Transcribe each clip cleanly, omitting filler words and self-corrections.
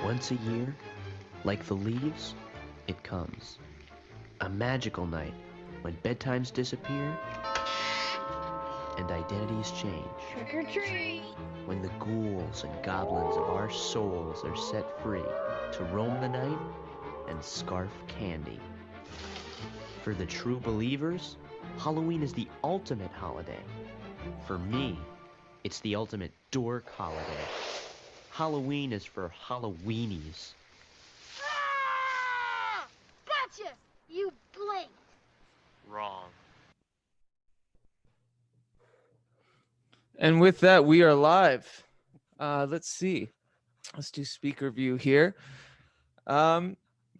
Once a year, like the leaves, it comes. A magical night when bedtimes disappear and identities change. Trick or treat! When the ghouls and goblins of our souls are set free to roam the night and scarf candy. For the true believers, Halloween is the ultimate holiday. For me, it's the ultimate dork holiday. Halloween is for Halloweenies. Ah! Gotcha! You blinked! Wrong. And with that, we are live. Let's see. Let's do speaker view here.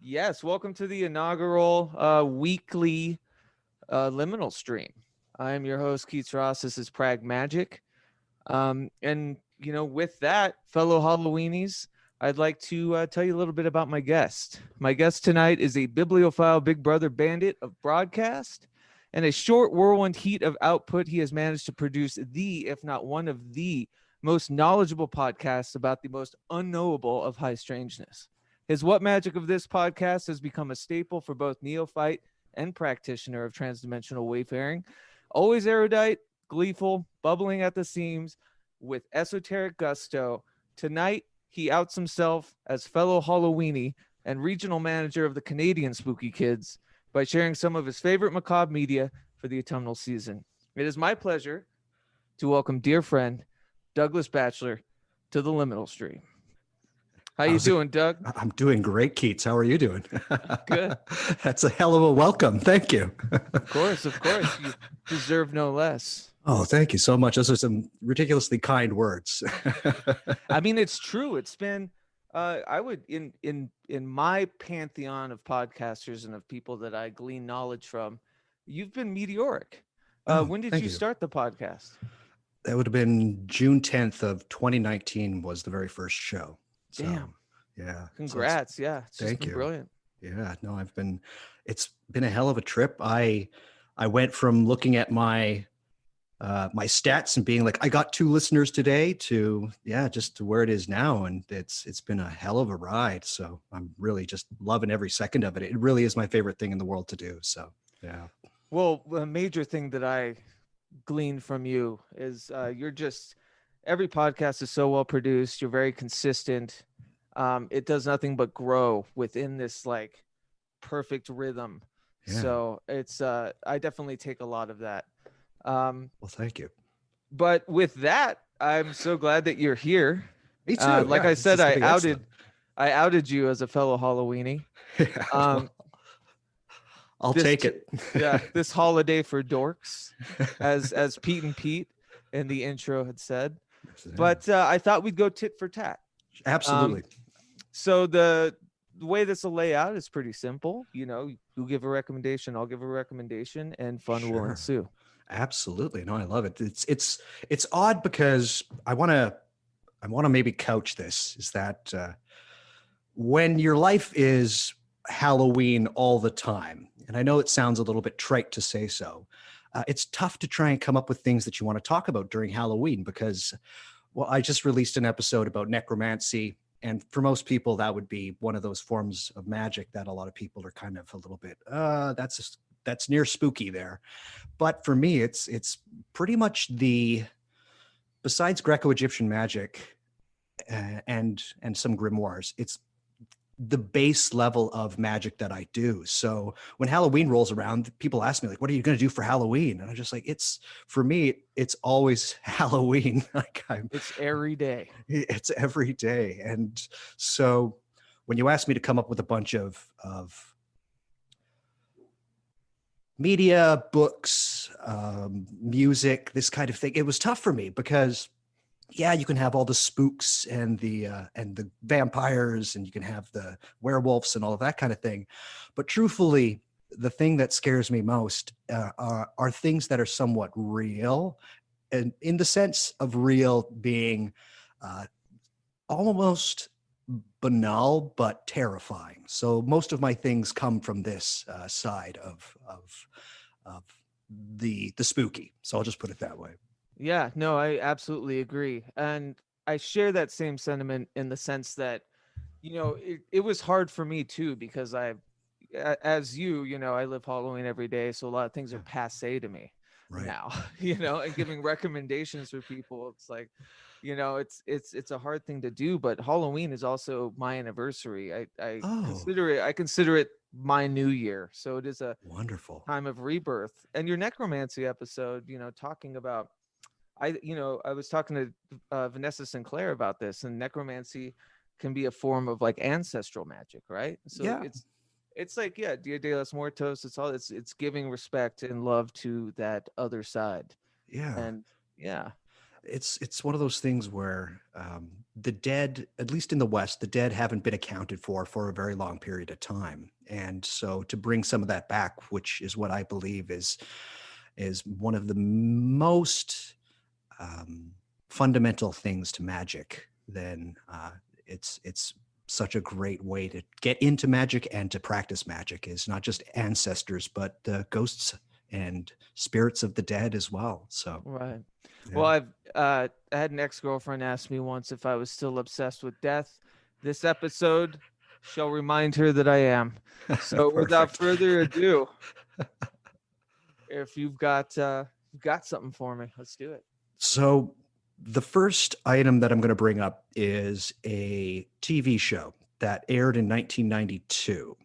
Yes, welcome to the inaugural weekly liminal stream. I am your host, Keats Ross. This is PRAGMAGICK. And, you know, with that, fellow Halloweenies, I'd like to tell you a little bit about my guest. My guest tonight is a bibliophile big brother bandit of broadcast. And a short whirlwind heat of output, he has managed to produce the, if not one of the, most knowledgeable podcasts about the most unknowable of high strangeness. His What Magic of This podcast has become a staple for both neophyte and practitioner of transdimensional wayfaring. Always erudite, gleeful, bubbling at the seams, with esoteric gusto. Tonight, he outs himself as fellow Halloweenie and regional manager of the Canadian Spooky Kids by sharing some of his favorite macabre media for the autumnal season. It is my pleasure to welcome dear friend Douglas Batchelor to the Liminal Stream. How you doing, Doug? I'm doing great, Keats. How are you doing? Good. That's a hell of a welcome. Thank you. Of course. You deserve no less. Oh, thank you so much. Those are some ridiculously kind words. I mean, it's true. It's been, I would, in my pantheon of podcasters and of people that I glean knowledge from, you've been meteoric. When did you start the podcast? That would have been June 10th of 2019 was the very first show. So, damn. Yeah. Congrats. So yeah. It's just been brilliant. Yeah. No, it's been a hell of a trip. I went from looking at my stats and being like, I got 2 listeners today to, just to where it is now. And it's been a hell of a ride. So I'm really just loving every second of it. It really is my favorite thing in the world to do. So, yeah. Well, a major thing that I gleaned from you is you're just, every podcast is so well produced. You're very consistent. It does nothing but grow within this like perfect rhythm. Yeah. So it's, I definitely take a lot of that. Well, thank you. But with that, I'm so glad that you're here. Me too. Like I said, I outed you as a fellow Halloweenie. I'll take it. Yeah, this holiday for dorks, as Pete and Pete in the intro had said. But I thought we'd go tit for tat. Absolutely. So the way this will lay out is pretty simple. You know, you give a recommendation, I'll give a recommendation, and fun will ensue. Absolutely. No, I love it. It's odd because I want to maybe couch this is that when your life is Halloween all the time, and I know it sounds a little bit trite to say so, it's tough to try and come up with things that you want to talk about during Halloween because, well, I just released an episode about necromancy. And for most people, that would be one of those forms of magic that a lot of people are kind of a little bit, that's near spooky there. But for me, it's pretty much besides Greco-Egyptian magic and some grimoires, it's the base level of magic that I do. So when Halloween rolls around, people ask me like, what are you going to do for Halloween? And I'm just like, for me, it's always Halloween. Like It's every day. it's every day. And so when you ask me to come up with a bunch of media, books, music, this kind of thing, it was tough for me because yeah, you can have all the spooks and the vampires, and you can have the werewolves and all of that kind of thing. But truthfully, the thing that scares me most are things that are somewhat real, and in the sense of real being almost banal but terrifying. So most of my things come from this side of the spooky. So I'll just put it that way. Yeah, no, I absolutely agree. And I share that same sentiment in the sense that, it was hard for me too, because as I live Halloween every day. So a lot of things are passe to me now, and giving recommendations for people. It's like, it's a hard thing to do, but Halloween is also my anniversary. I consider it my new year. So it is a wonderful time of rebirth. And your necromancy episode, talking about, I was talking to Vanessa Sinclair about this, and necromancy can be a form of like ancestral magic, right? So yeah. It's like, yeah, Dia de los Muertos. It's giving respect and love to that other side. Yeah. And yeah, it's one of those things where the dead, at least in the West, the dead haven't been accounted for a very long period of time. And so to bring some of that back, which is what I believe is one of the most fundamental things to magic, then it's such a great way to get into magic and to practice magic, is not just ancestors, but ghosts and spirits of the dead as well. So right. yeah. Well, I had an ex-girlfriend ask me once if I was still obsessed with death. This episode shall remind her that I am. So without further ado, if you've got something for me, let's do it. So the first item that I'm going to bring up is a TV show that aired in 1992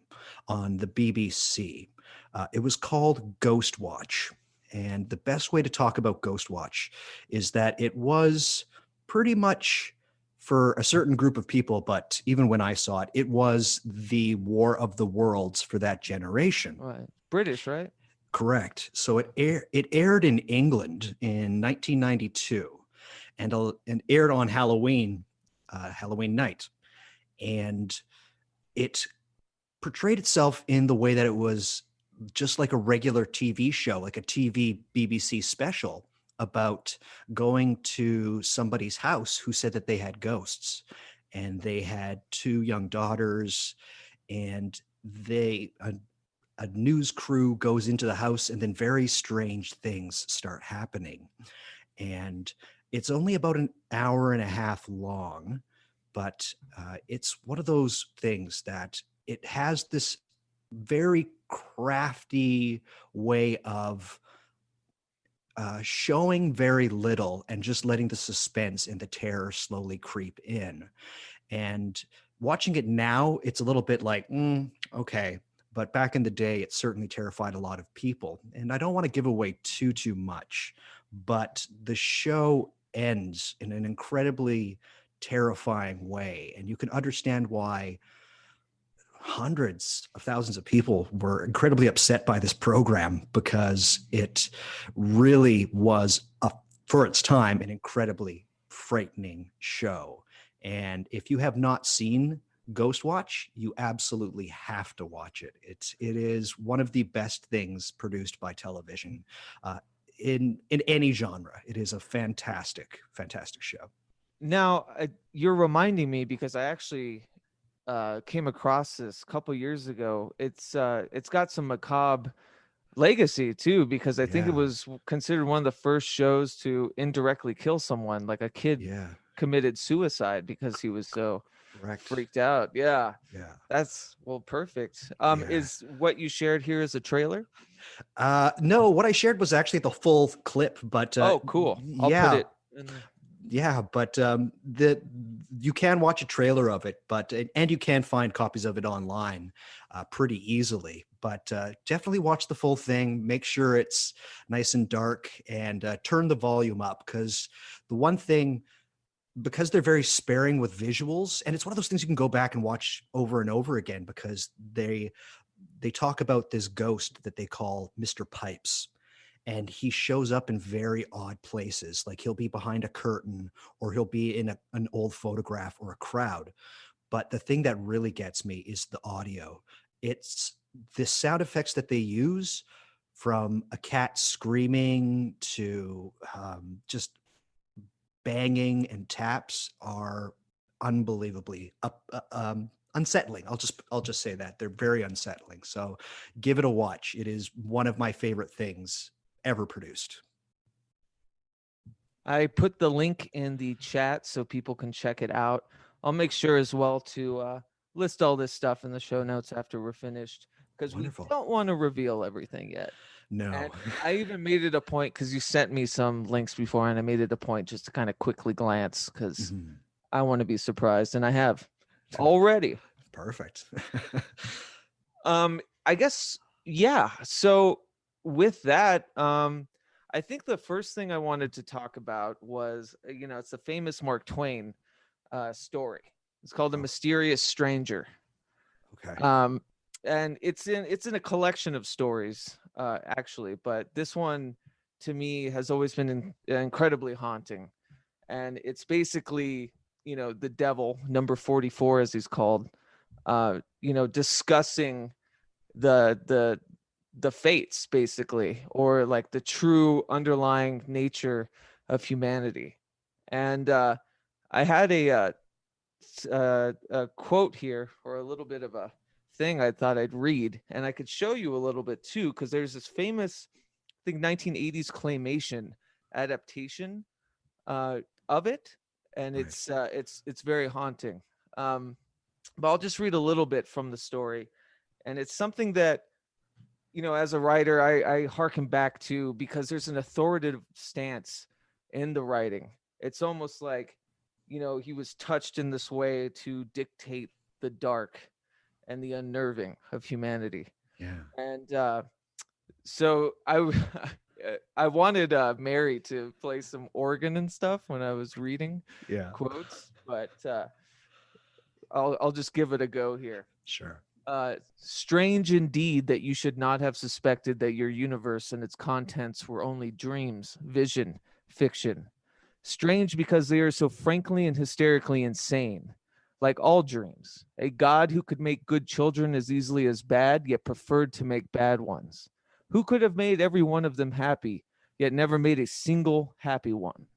on the BBC. It was called Ghost Watch. And the best way to talk about Ghost Watch is that it was pretty much for a certain group of people, but even when I saw it, it was the War of the Worlds for that generation. Right. British, right? Correct. So it aired in England in 1992 and aired on Halloween night. And it portrayed itself in the way that it was just like a regular TV show, like a TV BBC special about going to somebody's house who said that they had ghosts, and they had two young daughters, and a news crew goes into the house, and then very strange things start happening. And it's only about an hour and a half long, but it's one of those things that it has this very crafty way of showing very little and just letting the suspense and the terror slowly creep in. And watching it now, it's a little bit like, okay. But back in the day, it certainly terrified a lot of people. And I don't want to give away too much, but the show ends in an incredibly terrifying way. And you can understand why hundreds of thousands of people were incredibly upset by this program, because it really was, for its time, an incredibly frightening show. And if you have not seen Ghost Watch, you absolutely have to watch it. It is one of the best things produced by television in any genre. It is a fantastic show. Now you're reminding me, because I actually came across this a couple years ago. It's got some macabre legacy too, because I think it was considered one of the first shows to indirectly kill someone, like a kid committed suicide because he was so freaked out. Yeah. That's perfect. Is what you shared here as a trailer? No, what I shared was actually the full clip, but oh, cool. I'll put it in there. Yeah, but you can watch a trailer of it, and you can find copies of it online pretty easily. But definitely watch the full thing. Make sure it's nice and dark, and turn the volume up, because the one thing, because they're very sparing with visuals, and it's one of those things you can go back and watch over and over again, because they talk about this ghost that they call Mr. Pipes, and he shows up in very odd places. Like, he'll be behind a curtain, or he'll be in an old photograph or a crowd. But the thing that really gets me is the audio. It's the sound effects that they use, from a cat screaming to just banging and taps, are unbelievably unsettling. I'll just say that they're very unsettling. So give it a watch. It is one of my favorite things ever produced. I put the link in the chat so people can check it out. I'll make sure as well to list all this stuff in the show notes after we're finished, because we Wonderful. don't want to reveal everything yet. No. And I even made it a point, because you sent me some links before, and I made it a point just to kind of quickly glance, because I want to be surprised, and I have already. Perfect. I guess, yeah. So with that, I think the first thing I wanted to talk about was, it's the famous Mark Twain story. It's called The Mysterious Stranger. Okay. And it's in a collection of stories, actually, but this one to me has always been incredibly haunting. And it's basically, the devil, number 44 as he's called, discussing the fates, basically, or like the true underlying nature of humanity. And I had a quote here, or a little bit of a thing I thought I'd read, and I could show you a little bit too, because there's this famous, I think, 1980s claymation adaptation of it, and Right. it's very haunting. But I'll just read a little bit from the story, and it's something that, as a writer, I hearken back to, because there's an authoritative stance in the writing. It's almost like, he was touched in this way to dictate the dark and the unnerving of humanity. Yeah. And so I wanted Mary to play some organ and stuff when I was reading Yeah. quotes, but I'll just give it a go here. Sure. Strange indeed that you should not have suspected that your universe and its contents were only dreams, vision, fiction. Strange because they are so frankly and hysterically insane. Like all dreams, a God who could make good children as easily as bad, yet preferred to make bad ones. Who could have made every one of them happy, yet never made a single happy one?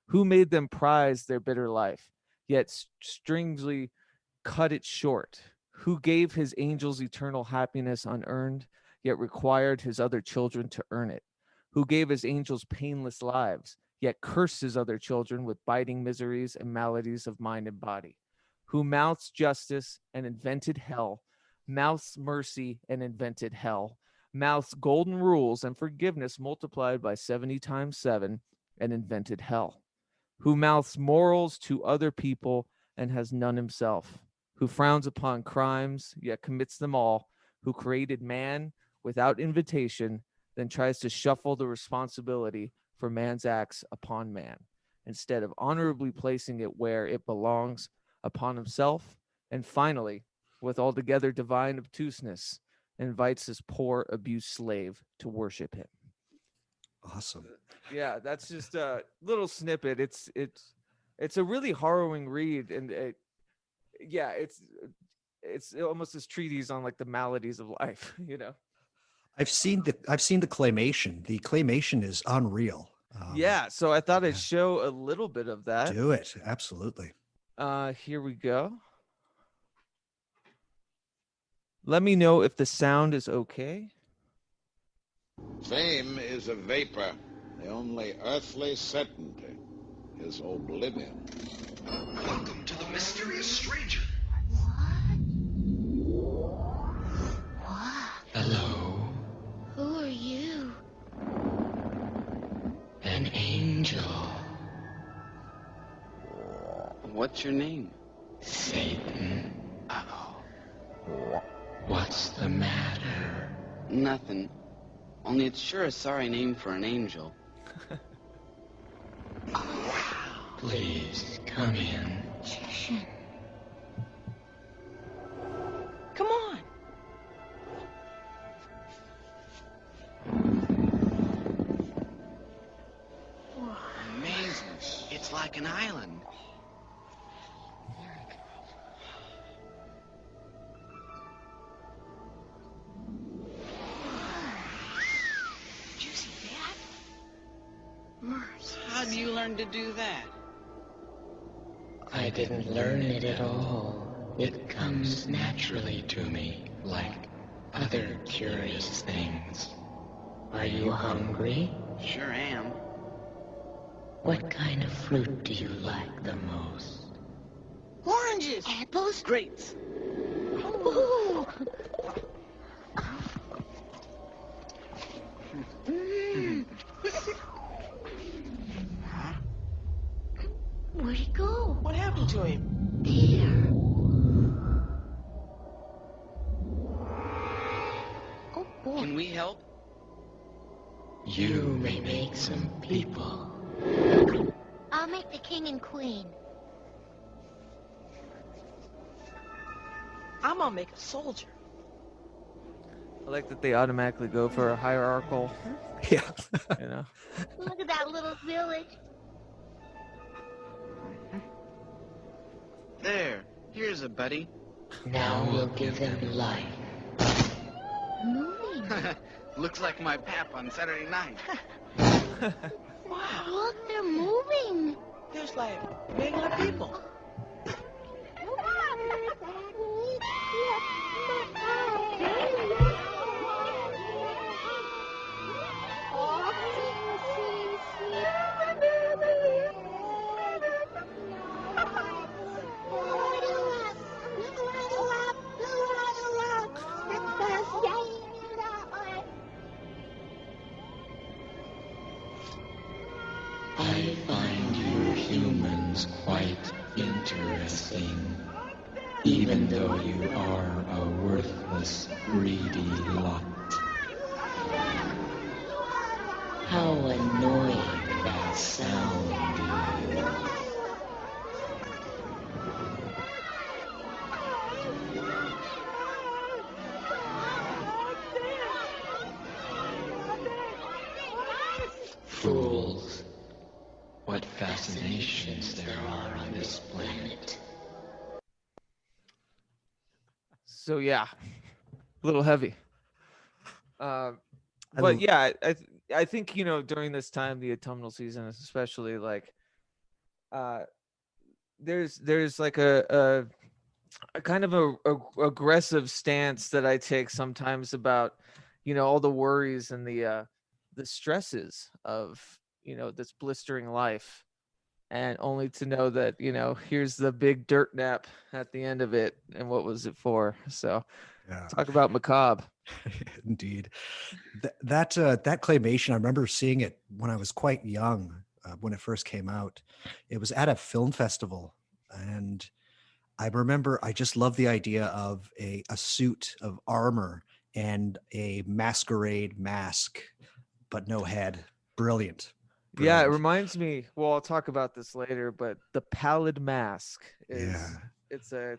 Who made them prize their bitter life, yet strangely cut it short? Who gave his angels eternal happiness unearned, yet required his other children to earn it? Who gave his angels painless lives, yet cursed his other children with biting miseries and maladies of mind and body? Who mouths justice and invented hell, mouths mercy and invented hell, mouths golden rules and forgiveness multiplied by 70 times 7 and invented hell? Who mouths morals to other people and has none himself? Who frowns upon crimes yet commits them all? Who created man without invitation, then tries to shuffle the responsibility for man's acts upon man, instead of honorably placing it where it belongs, upon himself? And finally, with altogether divine obtuseness, invites his poor abused slave to worship him. Awesome. Yeah, that's just a little snippet. It's a really harrowing read, and it's almost this treatise on like the maladies of life. I've seen the claymation. The claymation is unreal. Yeah, so I thought I'd show a little bit of that. Do it. Absolutely. Here we go. Let me know if the sound is okay. Fame is a vapor. The only earthly certainty is oblivion. Welcome to the mysterious stranger. What? Hello, Who are you? an angel. What's your name? Satan. Uh-oh. What's the matter? Nothing. Only it's sure a sorry name for an angel. Please, come in. Magician. Come on. Amazing. It's like an island. Did you see that? Mars. How do you learn to do that? I didn't learn it at all. It comes naturally to me, like other curious things. Are you hungry? Sure am. What kind of fruit do you like the most? Oranges. Apples. Grapes. Ooh. Mm. Where'd he go? What happened to him? There. Oh boy. Can we help? You may make some people. I'll make the king and queen. I'm gonna make a soldier. I like that they automatically go for a hierarchical, Yeah. you know. Look at that little village. There. Here's a buddy. Now we'll give them life. Moving. Looks like my pap on Saturday night. Wow. Look, they're moving. There's like regular people. I find you humans quite interesting, even though you are a worthless, greedy lot. How annoying that sound is. Fools. What fascinations there are on this planet. So yeah, a little heavy. I But l- yeah, I think, you know, during this time, the autumnal season, especially, like, there's like a kind of a aggressive stance that I take sometimes about, you know, all the worries and the stresses of, you know, this blistering life, and only to know that, you know, here's the big dirt nap at the end of it, and what was it for? So Yeah. talk about macabre. Indeed. That claymation, I remember seeing it when I was quite young, when it first came out. It was at a film festival, and I remember I just loved the idea of a suit of armor and a masquerade mask, but no head. Brilliant. Yeah, it Brilliant. reminds me. Well, I'll talk about this later, but the pallid mask is Yeah. it's a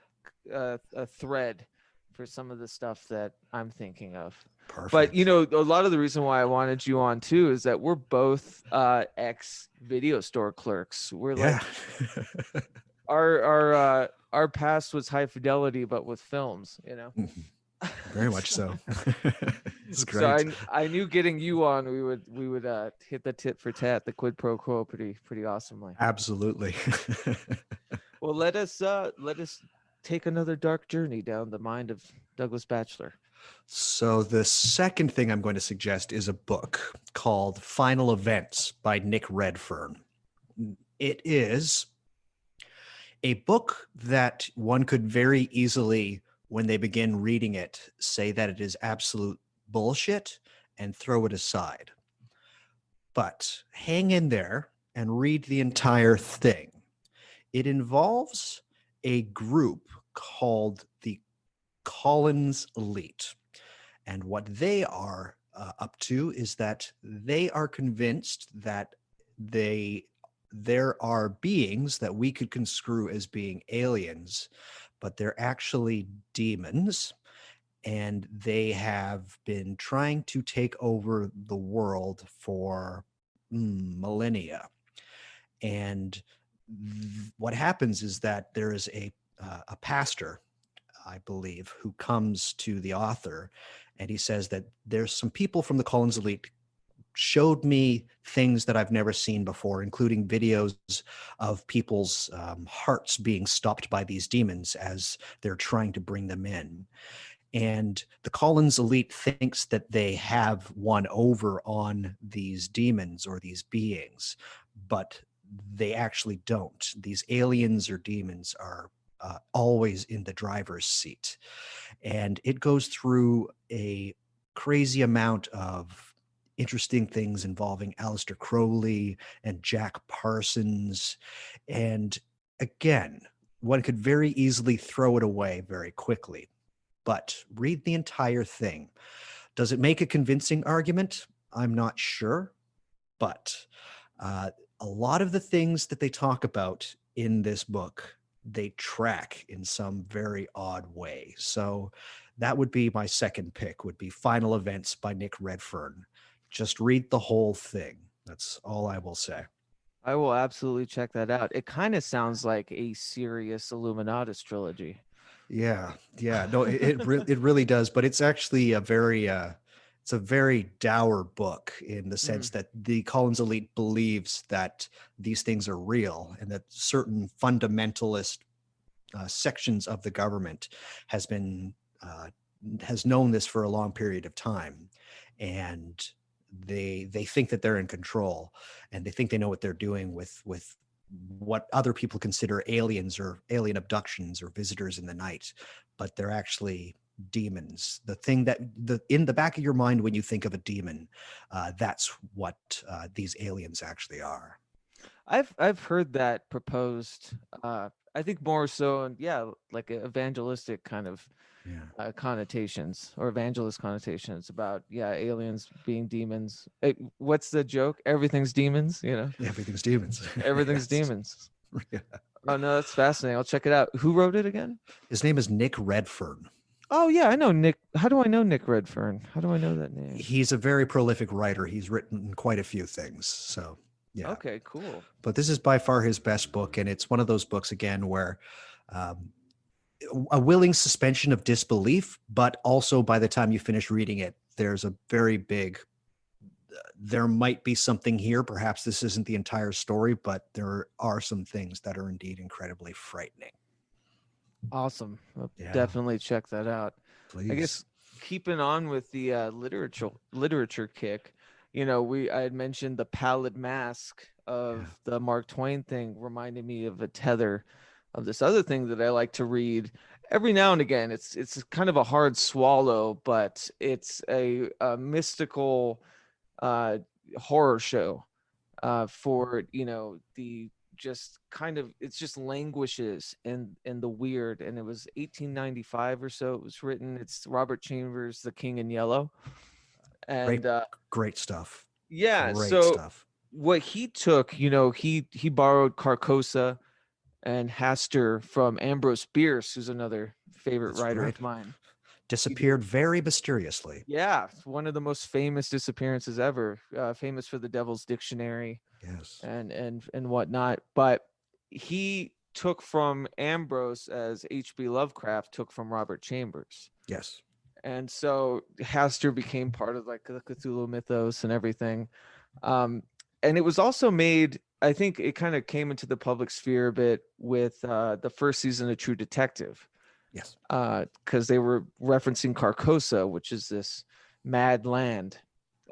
thread for some of the stuff that I'm thinking of. Perfect. But you know, a lot of the reason why I wanted you on too is that we're both ex video store clerks. We're like yeah. our past was high fidelity, but with films, you know. Very much so. It's great. So I knew getting you on, we would hit the tit for tat, the quid pro quo pretty awesomely. Absolutely. Well, let us take another dark journey down the mind of Douglas Batchelor. So the second thing I'm going to suggest is a book called Final Events by Nick Redfern. It is a book that one could very easily, when they begin reading it, say that it is absolute bullshit and throw it aside. But hang in there and read the entire thing. it involves a group called the Collins Elite. And what they are up to is that they are convinced that there are beings that we could construe as being aliens, but they're actually demons, and they have been trying to take over the world for millennia. And what happens is that there is a pastor, I believe, who comes to the author, and he says that there's some people from the Collins Elite showed me things that I've never seen before, including videos of people's hearts being stopped by these demons as they're trying to bring them in. And the Collins Elite thinks that they have won over on these demons or these beings, but they actually don't. These aliens or demons are always in the driver's seat. And it goes through a crazy amount of interesting things involving Aleister Crowley and Jack Parsons. And again, one could very easily throw it away very quickly. But read the entire thing. Does it make a convincing argument? I'm not sure. But a lot of the things that they talk about in this book, they track in some very odd way. So that would be my second pick, would be Final Events by Nick Redfern. Just read the whole thing. That's all I will say. I will absolutely check that out. It kind of sounds like a serious Illuminatus trilogy. Yeah. No, it really does. But it's actually a very dour book in the sense that the Collins Elite believes that these things are real, and that certain fundamentalist sections of the government has known this for a long period of time, and they think that they're in control, and they think they know what they're doing with what other people consider aliens or alien abductions or visitors in the night, but they're actually demons. The thing that in the back of your mind when you think of a demon, that's what these aliens actually are. I've heard that proposed. I think more so, like evangelistic kind of connotations, or evangelist connotations about aliens being demons. What's the joke? Everything's demons. Everything's demons. Everything's demons. Yeah. Oh no, that's fascinating. I'll check it out. Who wrote it again? His name is Nick Redfern. Oh yeah, I know Nick. How do I know Nick Redfern? How do I know that name? He's a very prolific writer. He's written quite a few things. So yeah. Okay, cool. But this is by far his best book, and it's one of those books again where a willing suspension of disbelief, but also by the time you finish reading it, there's a very big, there might be something here. Perhaps this isn't the entire story, but there are some things that are indeed incredibly frightening. Awesome. I'll definitely check that out. Please. I guess keeping on with the literature kick, I had mentioned the pallid mask of the Mark Twain thing reminded me of a tether of this other thing that I like to read every now and again. It's kind of a hard swallow, but it's a mystical horror show for the just kind of, it's just languishes in the weird. And it was 1895 or so it was written. It's Robert Chambers' The King in Yellow. And great stuff. Yeah. Great so stuff. What he took, he borrowed Carcosa and Hastur from Ambrose Bierce, who's another favorite writer of mine. Disappeared very mysteriously. Yeah, one of the most famous disappearances ever. Famous for the Devil's Dictionary. Yes. And whatnot. But he took from Ambrose as H.P. Lovecraft took from Robert Chambers. Yes. And so Hastur became part of like the Cthulhu mythos and everything. And it was also made, I think it kind of came into the public sphere a bit with the first season of True Detective. Yes. Because they were referencing Carcosa, which is this mad land.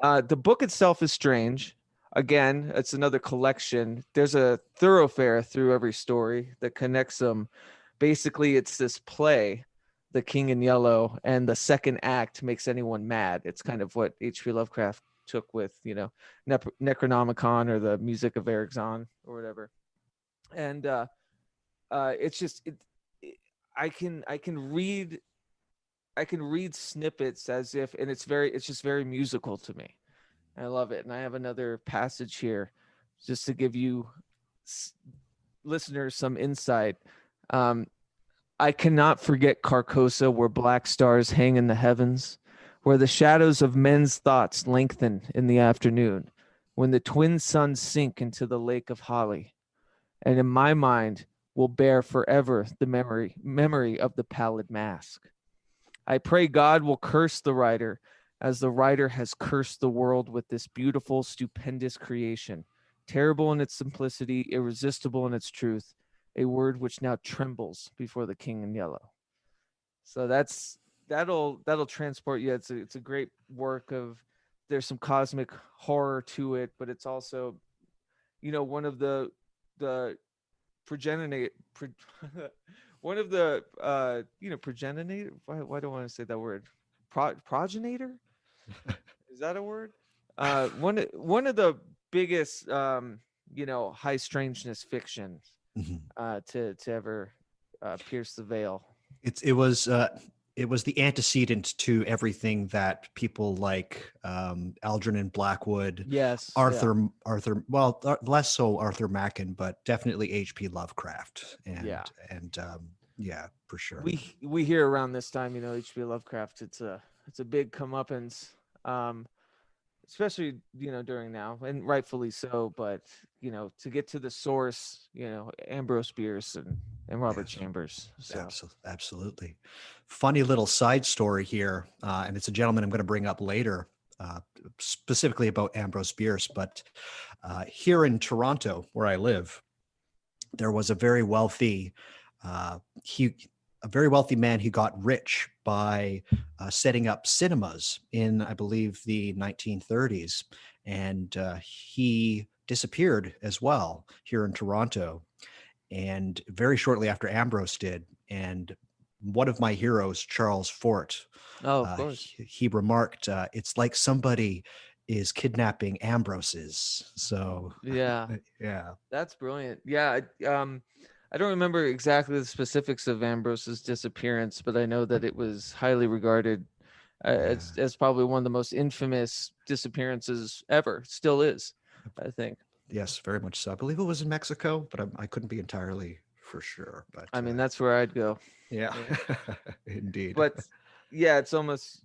The book itself is strange. Again, it's another collection. There's a thoroughfare through every story that connects them. Basically, it's this play, The King in Yellow, and the second act makes anyone mad. It's kind of what H.P. Lovecraft took with, Necronomicon or the Music of Erich Zahn or whatever. And it's just I can read snippets as if, and it's just very musical to me. I love it. And I have another passage here just to give you listeners some insight. I cannot forget Carcosa, where black stars hang in the heavens, where the shadows of men's thoughts lengthen in the afternoon, when the twin suns sink into the lake of Holly, and in my mind will bear forever the memory of the pallid mask. I pray God will curse the writer, as the writer has cursed the world with this beautiful, stupendous creation, terrible in its simplicity, irresistible in its truth, a word which now trembles before the king in yellow. So that'll transport you. It's a great work of, there's some cosmic horror to it, but it's also, one of the one of the progenitor, why do I want to say that word, progenitor, is that a word? One of the biggest high strangeness fiction to ever pierce the veil. It was the antecedent to everything that people like Algernon Blackwood, yes, Arthur, well, less so Arthur Machen, but definitely H.P. Lovecraft, and for sure. We hear around this time, H.P. Lovecraft. It's a big comeuppance, especially during now, and rightfully so. But to get to the source, Ambrose Bierce and Robert Chambers. So. Absolutely. Funny little side story here, and it's a gentleman I'm going to bring up later, specifically about Ambrose Bierce. But here in Toronto, where I live, there was a very wealthy man who got rich by setting up cinemas in, I believe, the 1930s, and he disappeared as well here in Toronto. And very shortly after Ambrose did, and one of my heroes, Charles Fort, of course, he remarked, "It's like somebody is kidnapping Ambrose's." So yeah, that's brilliant. Yeah, I don't remember exactly the specifics of Ambrose's disappearance, but I know that it was highly regarded as probably one of the most infamous disappearances ever. Still is, I think. Yes, very much so. I believe it was in Mexico, but I couldn't be entirely for sure. But I mean, that's where I'd go. Yeah, indeed. But yeah, it's almost,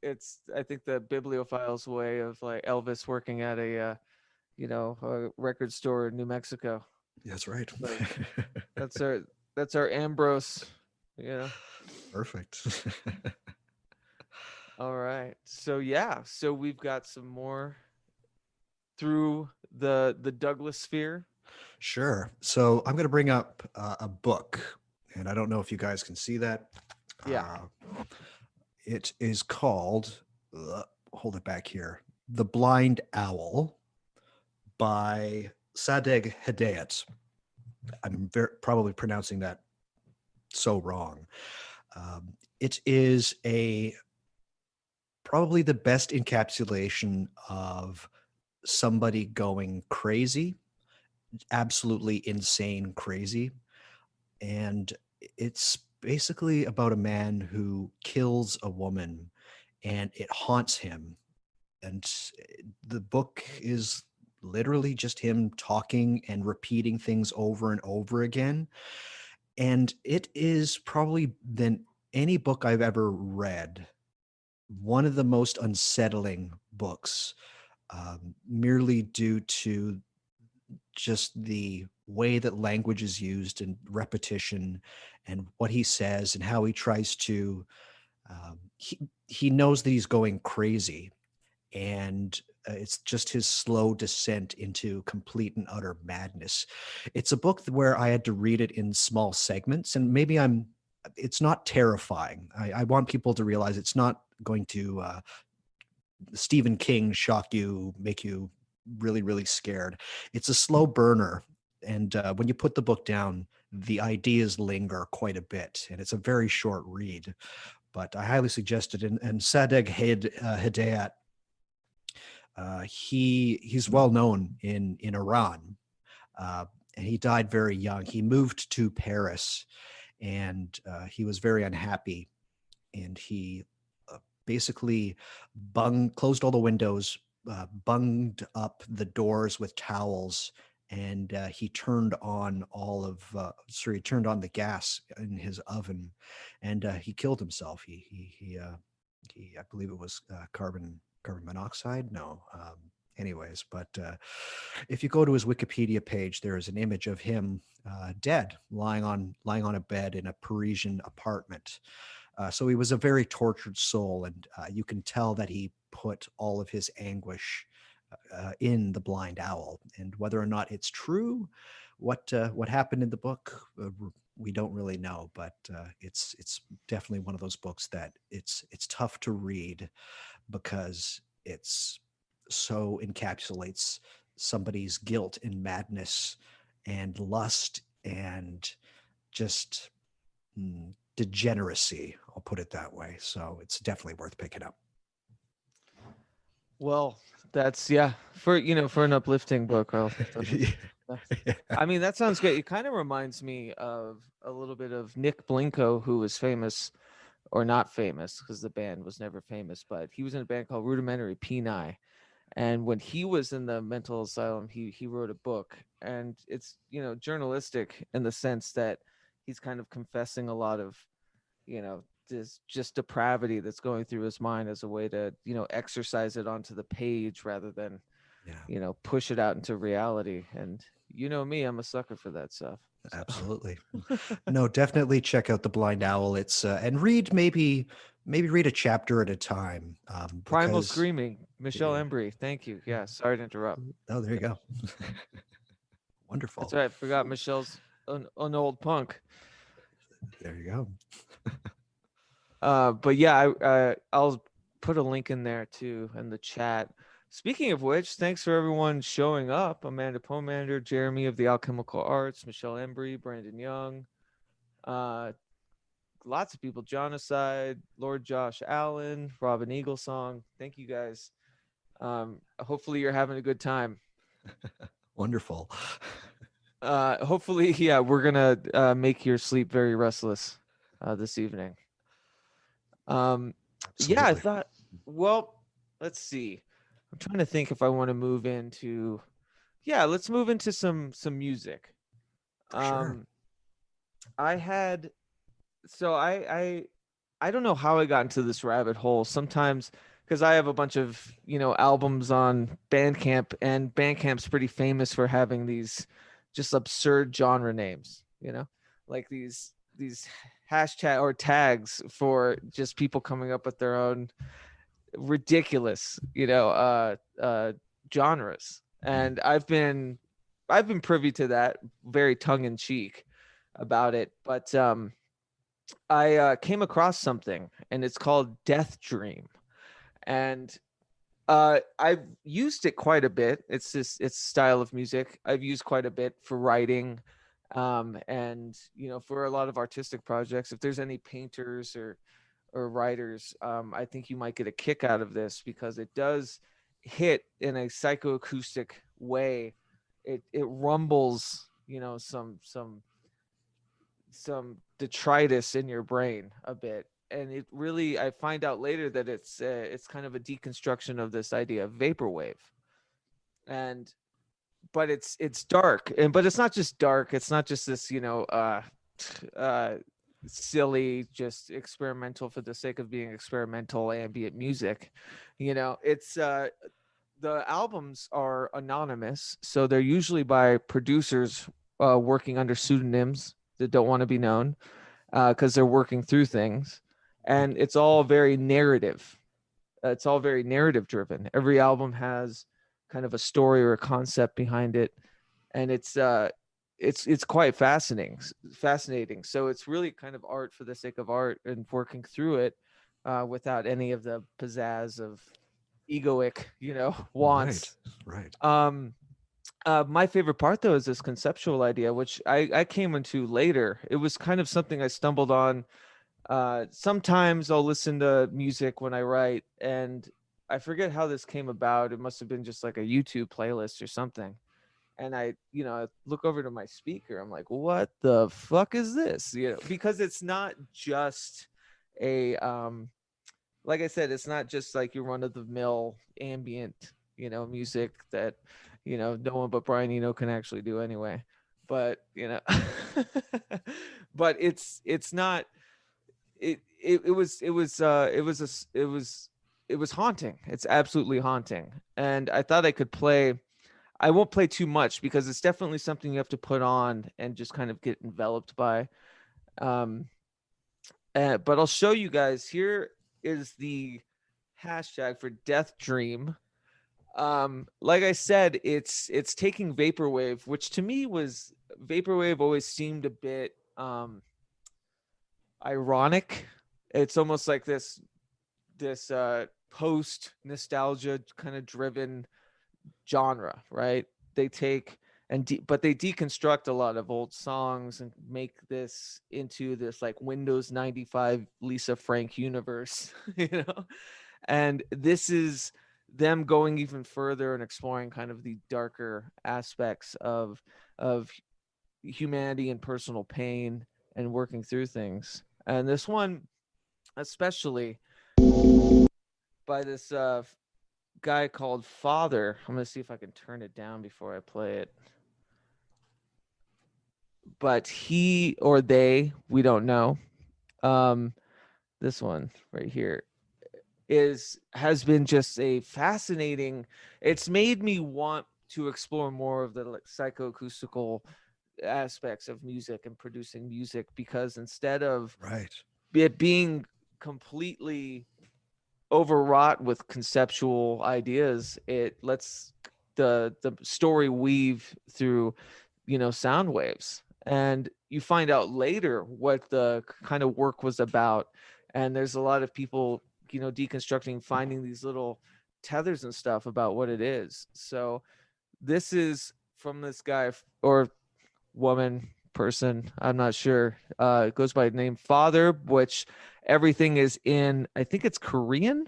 it's, I think, the bibliophile's way of like Elvis working at a record store in New Mexico. That's right. That's our Ambrose. Perfect. All right. So we've got some more through the Douglas sphere. Sure. So I'm going to bring up a book, and I don't know if you guys can see that. Yeah. It is called, hold it back here, The Blind Owl by Sadegh Hidayat. I'm probably pronouncing that so wrong. It is probably the best encapsulation of somebody going crazy, absolutely insane crazy. And it's basically about a man who kills a woman, and it haunts him. And the book is literally just him talking and repeating things over and over again. And it is probably, than any book I've ever read, one of the most unsettling books, merely due to just the way that language is used and repetition and what he says and how he tries to, he knows that he's going crazy, and it's just his slow descent into complete and utter madness. It's a book where I had to read it in small segments, and maybe it's not terrifying. I want people to realize it's not going to Stephen King shock you, make you really, really scared. It's a slow burner. And when you put the book down, the ideas linger quite a bit, and it's a very short read. But I highly suggest it. And Sadegh Hidayat, he's well known in Iran. and he died very young. He moved to Paris, and he was very unhappy, and he basically closed all the windows, bunged up the doors with towels, and he turned on he turned on the gas in his oven, and he killed himself. I believe it was carbon monoxide. No. Anyways, but if you go to his Wikipedia page, there is an image of him dead, lying on a bed in a Parisian apartment. So he was a very tortured soul, and you can tell that he put all of his anguish in The Blind Owl. And whether or not it's true, what happened in the book, we don't really know. But it's definitely one of those books that it's tough to read because it's so encapsulates somebody's guilt and madness and lust and just degeneracy. I'll put it that way. So it's definitely worth picking up. Well, that's for an uplifting book. I mean, that sounds great. It kind of reminds me of a little bit of Nick Blinko, who was famous, or not famous because the band was never famous, but he was in a band called Rudimentary Peni. And when he was in the mental asylum, he wrote a book, and it's, journalistic in the sense that he's kind of confessing a lot of, this just depravity that's going through his mind as a way to, exercise it onto the page rather than, push it out into reality. And me, I'm a sucker for that stuff. So. Absolutely. No, definitely check out The Blind Owl. It's and maybe read a chapter at a time. Primal Screaming, Michelle Embry. Thank you. Yeah, sorry to interrupt. Oh, there you go. Wonderful. That's right. I forgot Michelle's an old punk. There you go. But yeah, I'll put a link in there too in the chat. Speaking of which, thanks for everyone showing up. Amanda Pomander, Jeremy of the Alchemical Arts, Michelle Embry, Brandon Young, lots of people, Jonocide, Lord Josh Allen, Robin Eaglesong. Thank you guys. Hopefully you're having a good time. Wonderful. Hopefully, we're gonna make your sleep very restless this evening. I thought, well, let's see. I'm trying to think if I want to move into, let's move into some music. Sure. I don't know how I got into this rabbit hole. Sometimes because I have a bunch of, albums on Bandcamp, and Bandcamp's pretty famous for having these just absurd genre names, like these hashtag or tags for just people coming up with their own ridiculous, genres. And I've been privy to that, very tongue in cheek about it. But I came across something, and it's called Death Dream. And I've used it quite a bit. It's style of music I've used quite a bit for writing, and for a lot of artistic projects. If there's any painters or writers, I think you might get a kick out of this, because it does hit in a psychoacoustic way. It rumbles, some detritus in your brain a bit. And it really, I find out later that it's kind of a deconstruction of this idea of vaporwave. But it's dark, but it's not just dark. It's not just this, silly, just experimental for the sake of being experimental ambient music. It's the albums are anonymous, so they're usually by producers working under pseudonyms that don't want to be known, because they're working through things. And it's all very narrative. It's all very narrative driven. Every album has kind of a story or a concept behind it, and it's quite fascinating. So it's really kind of art for the sake of art, and working through it without any of the pizzazz of egoic, wants. Right. My favorite part, though, is this conceptual idea, which I came into later. It was kind of something I stumbled on. Sometimes I'll listen to music when I write, and I forget how this came about. It must have been just like a YouTube playlist or something. and I look over to my speaker. I'm like, what the fuck is this? Because it's not just a like I said, it's not just like your run of the mill ambient music that no one but Brian Eno can actually do anyway. But but it's not it was haunting. It's absolutely haunting. And I thought I could play. I won't play too much because it's definitely something you have to put on and just kind of get enveloped by. But I'll show you guys. Here is the hashtag for Death Dream. Like I said, it's taking vaporwave, which to me was vaporwave always seemed a bit ironic. It's almost like this post nostalgia kind of driven genre, right? They take but they deconstruct a lot of old songs and make this into this like Windows 95 Lisa Frank universe, and this is them going even further and exploring kind of the darker aspects of humanity and personal pain and working through things. And this one especially by this guy called Father. I'm gonna see if I can turn it down before I play it. But he or they, we don't know. This one right here has been just a fascinating. It's made me want to explore more of the like psychoacoustical aspects of music and producing music, because instead of it being completely overwrought with conceptual ideas, it lets the story weave through sound waves, and you find out later what the kind of work was about. And there's a lot of people deconstructing, finding these little tethers and stuff about what it is. So this is from this guy or woman, person, I'm not sure. It goes by the name Father, which everything is in, I think it's Korean.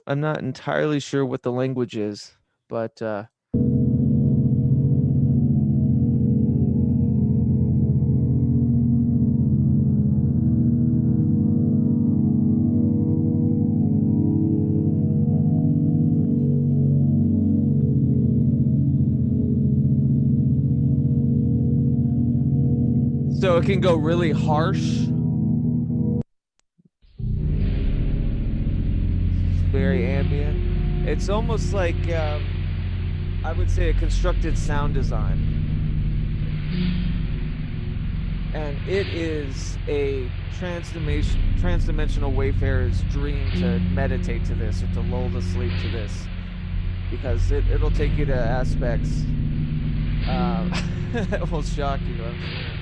I'm not entirely sure what the language is, but so it can go really harsh, very ambient. It's almost like I would say a constructed sound design, and it is a transdimensional wayfarer's dream to meditate to this or to lull to sleep to this, because it'll take you to aspects that will shock you, I'm sure.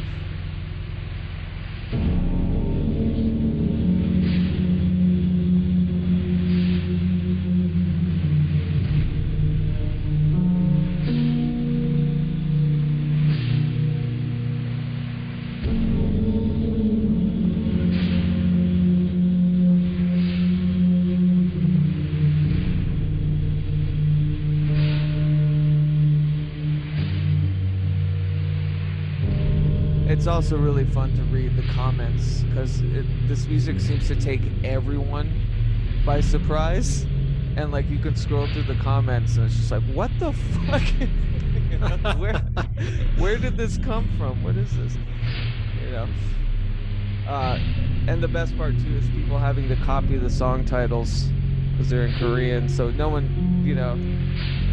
It's also really fun to read the comments, because this music seems to take everyone by surprise, and like you can scroll through the comments and it's just like, what the fuck? Where did this come from? What is this? And the best part too is people having to copy the song titles because they're in Korean, so no one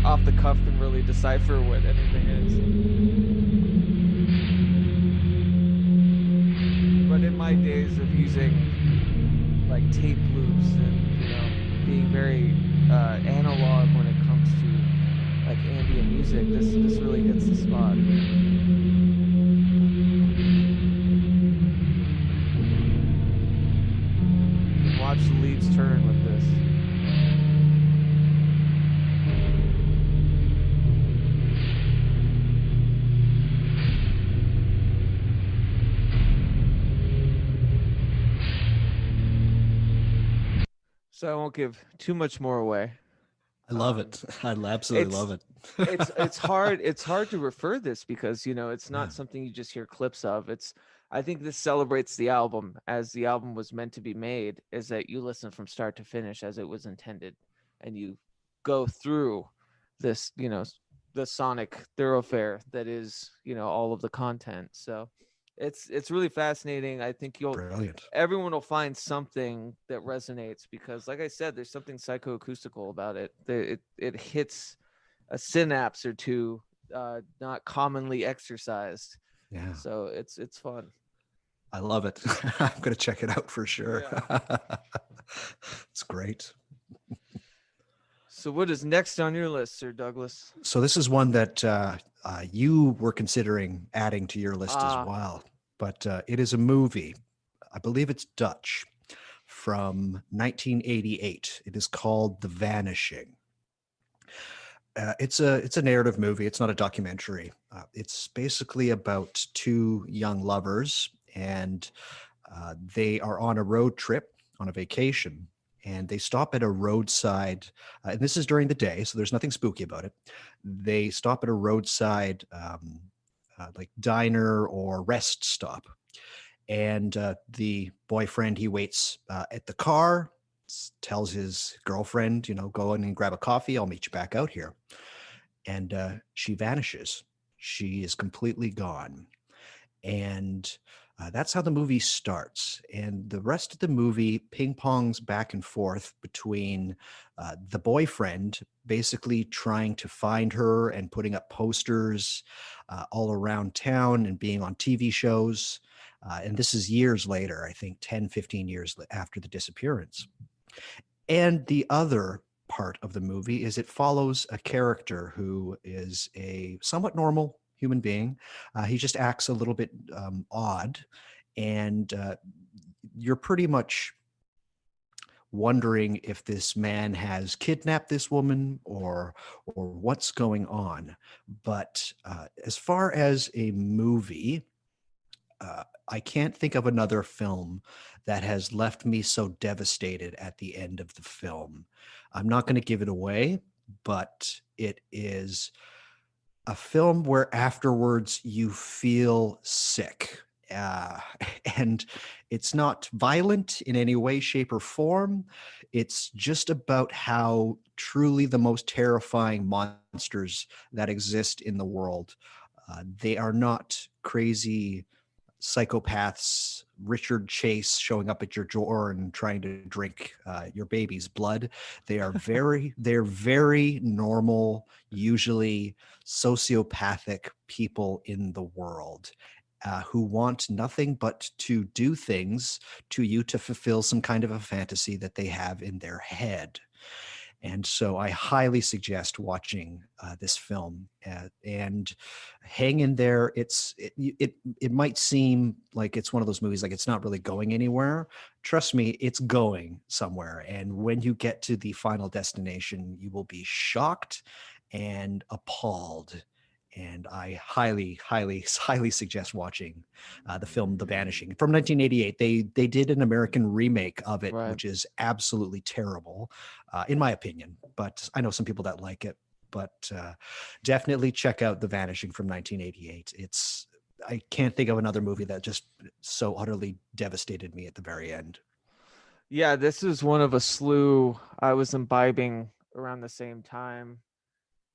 off the cuff can really decipher what anything is. But in my days of using like tape loops and being very analog when it comes to like ambient music, this really hits the spot. You can watch the leaves turn with this. So I won't give too much more away. I love it. I absolutely love it. it's hard to refer this because it's not something you just hear clips of. I think this celebrates the album as the album was meant to be made, is that you listen from start to finish as it was intended, and you go through this the sonic thoroughfare that is all of the content. So it's really fascinating. I think Brilliant. everyone will find something that resonates because, like I said, there's something psychoacoustical about it. It hits a synapse or two not commonly exercised. Yeah. So it's fun. I love it. I'm going to check it out for sure. Yeah. It's great. So what is next on your list, Sir Douglas? So this is one that you were considering adding to your list as well, but it is a movie. I believe it's Dutch, from 1988. It is called The Vanishing. It's a narrative movie. It's not a documentary. It's basically about two young lovers, and they are on a road trip, on a vacation, and they stop at a roadside, and this is during the day, so there's nothing spooky about it. They stop at a roadside like diner or rest stop, and the boyfriend, he waits at the car, tells his girlfriend, go in and grab a coffee. I'll meet you back out here. And she vanishes. She is completely gone. And that's how the movie starts. And the rest of the movie ping pongs back and forth between the boyfriend basically trying to find her and putting up posters all around town and being on TV shows. And this is years later, I think 10, 15 years after the disappearance. And the other part of the movie is it follows a character who is a somewhat normal human being. He just acts a little bit odd, and you're pretty much wondering if this man has kidnapped this woman or what's going on. But as far as a movie, I can't think of another film that has left me so devastated at the end of the film. I'm not going to give it away, but it is a film where afterwards you feel sick. And it's not violent in any way, shape, or form. It's just about how truly the most terrifying monsters that exist in the world. They are not crazy psychopaths, Richard Chase showing up at your door and trying to drink your baby's blood. They're very normal, usually sociopathic people in the world who want nothing but to do things to you to fulfill some kind of a fantasy that they have in their head. And so I highly suggest watching this film and hang in there. It might seem like it's one of those movies like it's not really going anywhere. Trust me, it's going somewhere. And when you get to the final destination, you will be shocked and appalled. And I highly suggest watching the film The Vanishing from 1988. They did an American remake of it, which is absolutely terrible, in my opinion. But I know some people that like it. But definitely check out The Vanishing from 1988. I can't think of another movie that just so utterly devastated me at the very end. Yeah, this is one of a slew I was imbibing around the same time.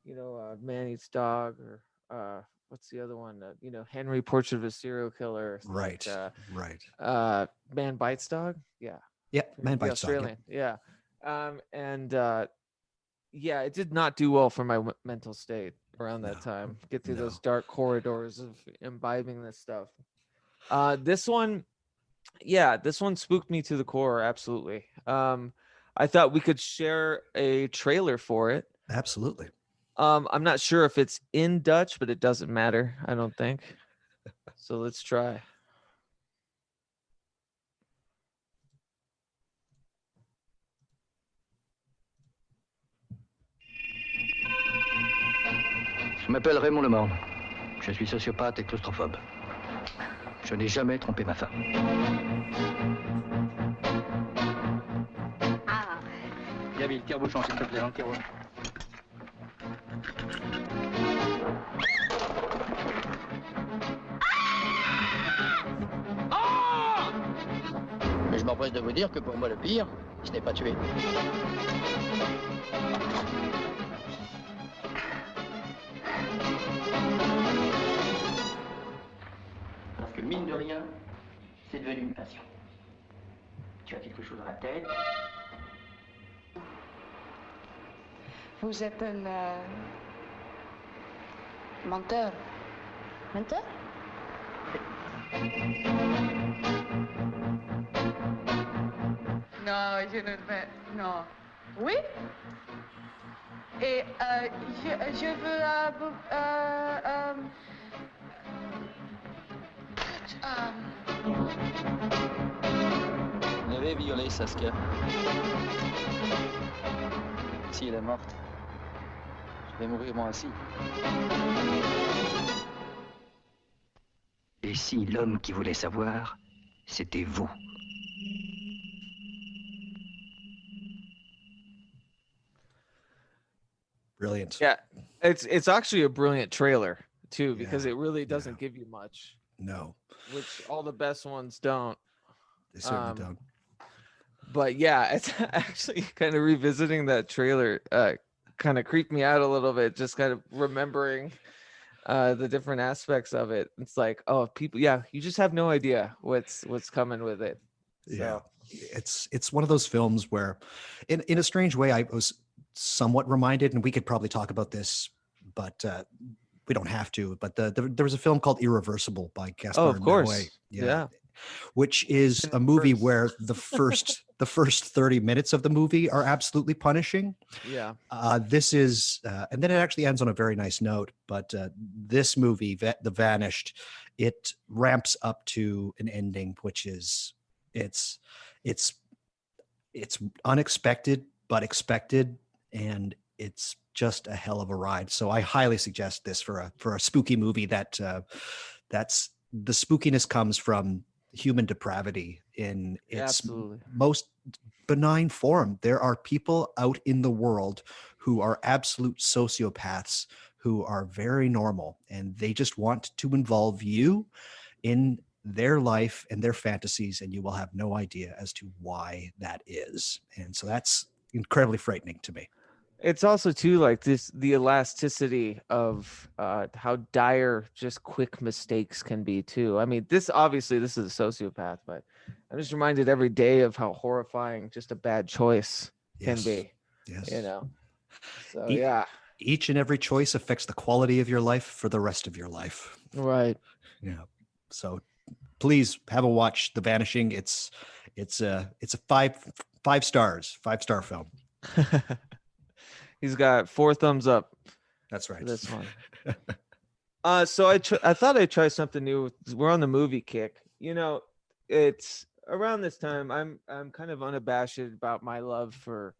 Man Eats Dog, or what's the other one? Henry, Portrait of a Serial Killer. Right. Man Bites Dog. Yeah. Yep. Man Bites Dog. Australian. Yeah. Yeah, it did not do well for my mental state around that time. Get through those dark corridors of imbibing this stuff. This one spooked me to the core. Absolutely. I thought we could share a trailer for it. Absolutely. I'm not sure if it's in Dutch, but it doesn't matter, I don't think. So let's try. Je m'appelle Raymond Lemorne. Je suis sociopathe et claustrophobe. Je n'ai jamais trompé ma femme. Ah. Gaby, le tire-bouchon, s'il te plaît, dans le tiroir. m'empresse de vous dire que pour moi, le pire, ce n'est pas tuer. Parce que mine de rien, c'est devenu une passion. Tu as quelque chose dans la tête. Vous êtes un menteur. Menteur? Non, je ne vais... Non. Oui? Et je veux... Vous avez violé Saskia. Si elle est morte, je vais mourir moi aussi. Et si l'homme qui voulait savoir, c'était vous? Brilliant. Yeah, it's actually a brilliant trailer too, because it really doesn't give you much. No. Which all the best ones don't. They certainly don't. But yeah, it's actually kind of revisiting that trailer kind of creeped me out a little bit, just kind of remembering the different aspects of it. It's like, oh, people, yeah, you just have no idea what's coming with it. So. Yeah, it's one of those films where, in a strange way, I was somewhat reminded, and we could probably talk about this, but we don't have to. But there was a film called Irreversible by Gaspar of course, Noé. yeah. Which is a movie where the first 30 minutes of the movie are absolutely punishing. Yeah. This is, and then it actually ends on a very nice note. But this movie, The Vanished, it ramps up to an ending, which is it's unexpected but expected, and it's just a hell of a ride. So I highly suggest this for a spooky movie that's the spookiness comes from human depravity in its most benign form. There are people out in the world who are absolute sociopaths who are very normal, and they just want to involve you in their life and their fantasies, and you will have no idea as to why that is. And so that's incredibly frightening to me. It's also too like the elasticity of how dire just quick mistakes can be too. I mean, this is a sociopath, but I'm just reminded every day of how horrifying just a bad choice can be. Yes. You know. So yeah. Each and every choice affects the quality of your life for the rest of your life. Right. Yeah. So please have a watch. The Vanishing. It's a 5-star film. He's got 4 thumbs up. That's right. This one. So I thought I'd try something new. We're on the movie kick. You know, it's around this time. I'm kind of unabashed about my love for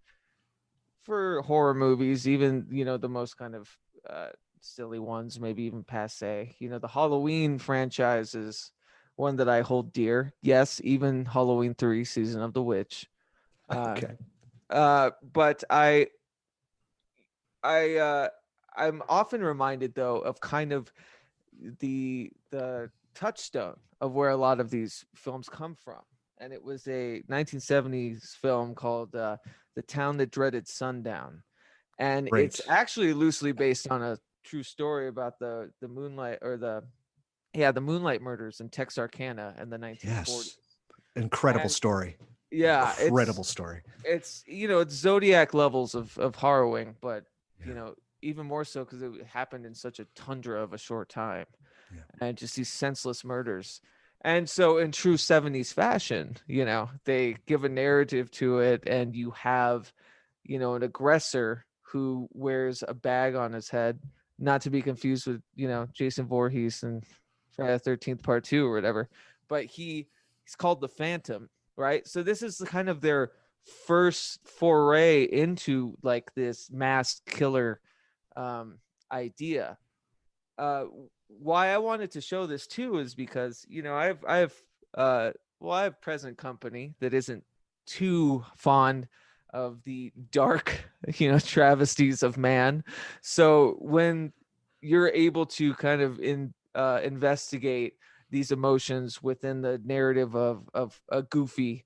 horror movies, even the most kind of silly ones, maybe even passe. The Halloween franchise is one that I hold dear. Yes, even Halloween 3: Season of the Witch. Okay. But I'm often reminded though of kind of the touchstone of where a lot of these films come from, and it was a 1970s film called The Town That Dreaded Sundown, and it's actually loosely based on a true story about the Moonlight murders in Texarkana in the 1940s. Yes, incredible story. Yeah, incredible story. It's it's Zodiac levels of harrowing, but even more so because it happened in such a tundra of a short time, and just these senseless murders. And so in true 70s fashion, they give a narrative to it, and you have an aggressor who wears a bag on his head, not to be confused with Jason Voorhees and Friday the 13th Part 2 or whatever, but he's called the Phantom, right? So this is kind of their first foray into like this mass killer idea. Why I wanted to show this too is because I have present company that isn't too fond of the dark travesties of man. So when you're able to kind of investigate these emotions within the narrative of a goofy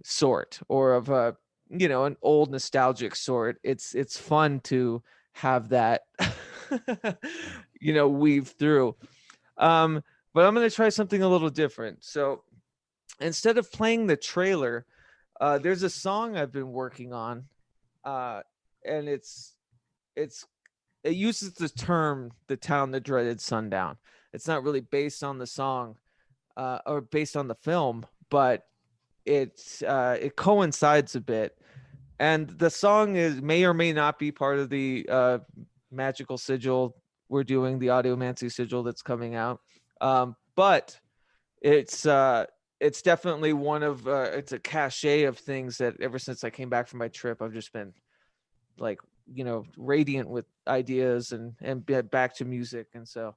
sort, or of a, you know, an old nostalgic sort. It's fun to have that, you know, weave through. But I'm going to try something a little different. So instead of playing the trailer, there's a song I've been working on, and it uses the term "the town that dreaded sundown." It's not really based on the song, or based on the film, but it coincides a bit. And the song may or may not be part of the magical sigil we're doing, the audiomancy sigil that's coming out. But it's definitely one of it's a cachet of things that ever since I came back from my trip, I've just been like, you know, radiant with ideas and back to music. And so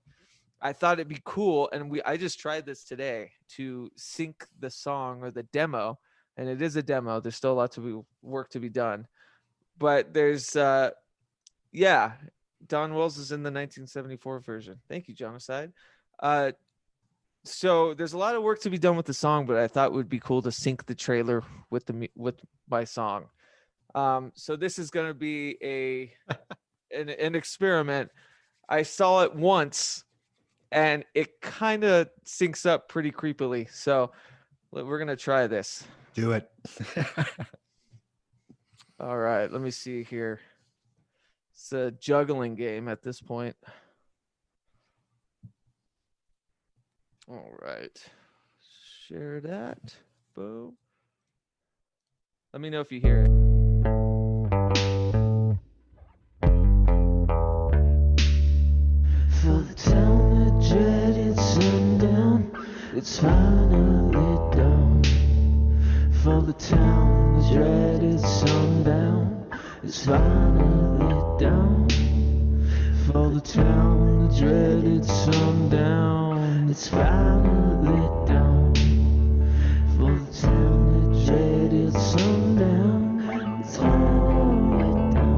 I thought it'd be cool, and I just tried this today to sync the song, or the demo, and it is a demo. There's still a lot work to be done, but there's yeah, Don Wells is in the 1974 version. Thank you, Genocide. So there's a lot of work to be done with the song, but I thought it would be cool to sync the trailer with my song. So this is going to be an experiment. I saw it once, and it kind of syncs up pretty creepily. So we're going to try this. Do it. All right, let me see here. It's a juggling game at this point. All right. Share that. Boom. Let me know if you hear it. For the town that dreaded sundown, it's finally dawn. For the town that dreaded sundown, it's finally dawn. For the town that dreaded sundown, it's finally dawn. For the town that dreaded sundown, it's finally dawn.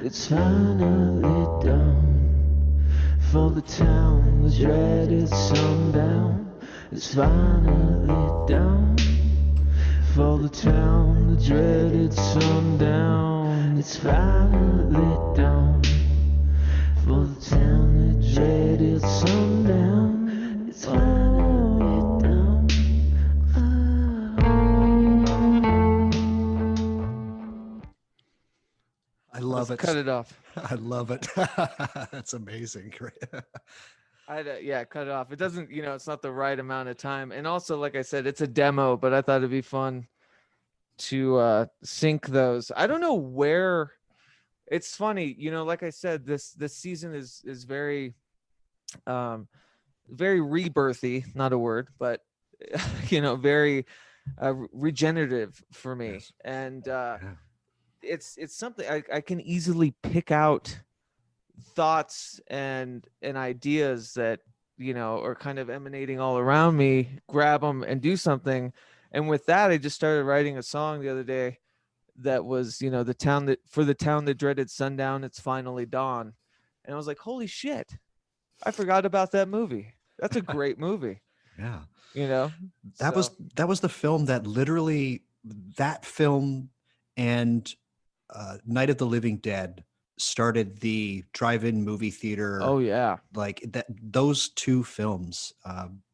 It's finally dawn. For the town was dreaded sundown. It's finally dawn. For the town the dreaded sundown. It's finally dawn. For the town the dreaded sundown. It's finally dawn. I love Let's it. cut it off. I love it. That's amazing. Yeah, cut it off. It doesn't, it's not the right amount of time. And also, like I said, it's a demo, but I thought it'd be fun to sync those. I don't know where. It's funny, like I said, this season is very very rebirthy, not a word, but very regenerative for me. Yes. And it's something I can easily pick out thoughts and ideas that are kind of emanating all around me, grab them and do something. And with that, I just started writing a song the other day that was, you know, the town that dreaded sundown, it's finally dawn. And I was like, holy shit, I forgot about that movie. That's a great movie. Yeah. You know, That was the film that literally, that film and Night of the Living Dead started the drive-in movie theater. Oh yeah, like that. Those two films,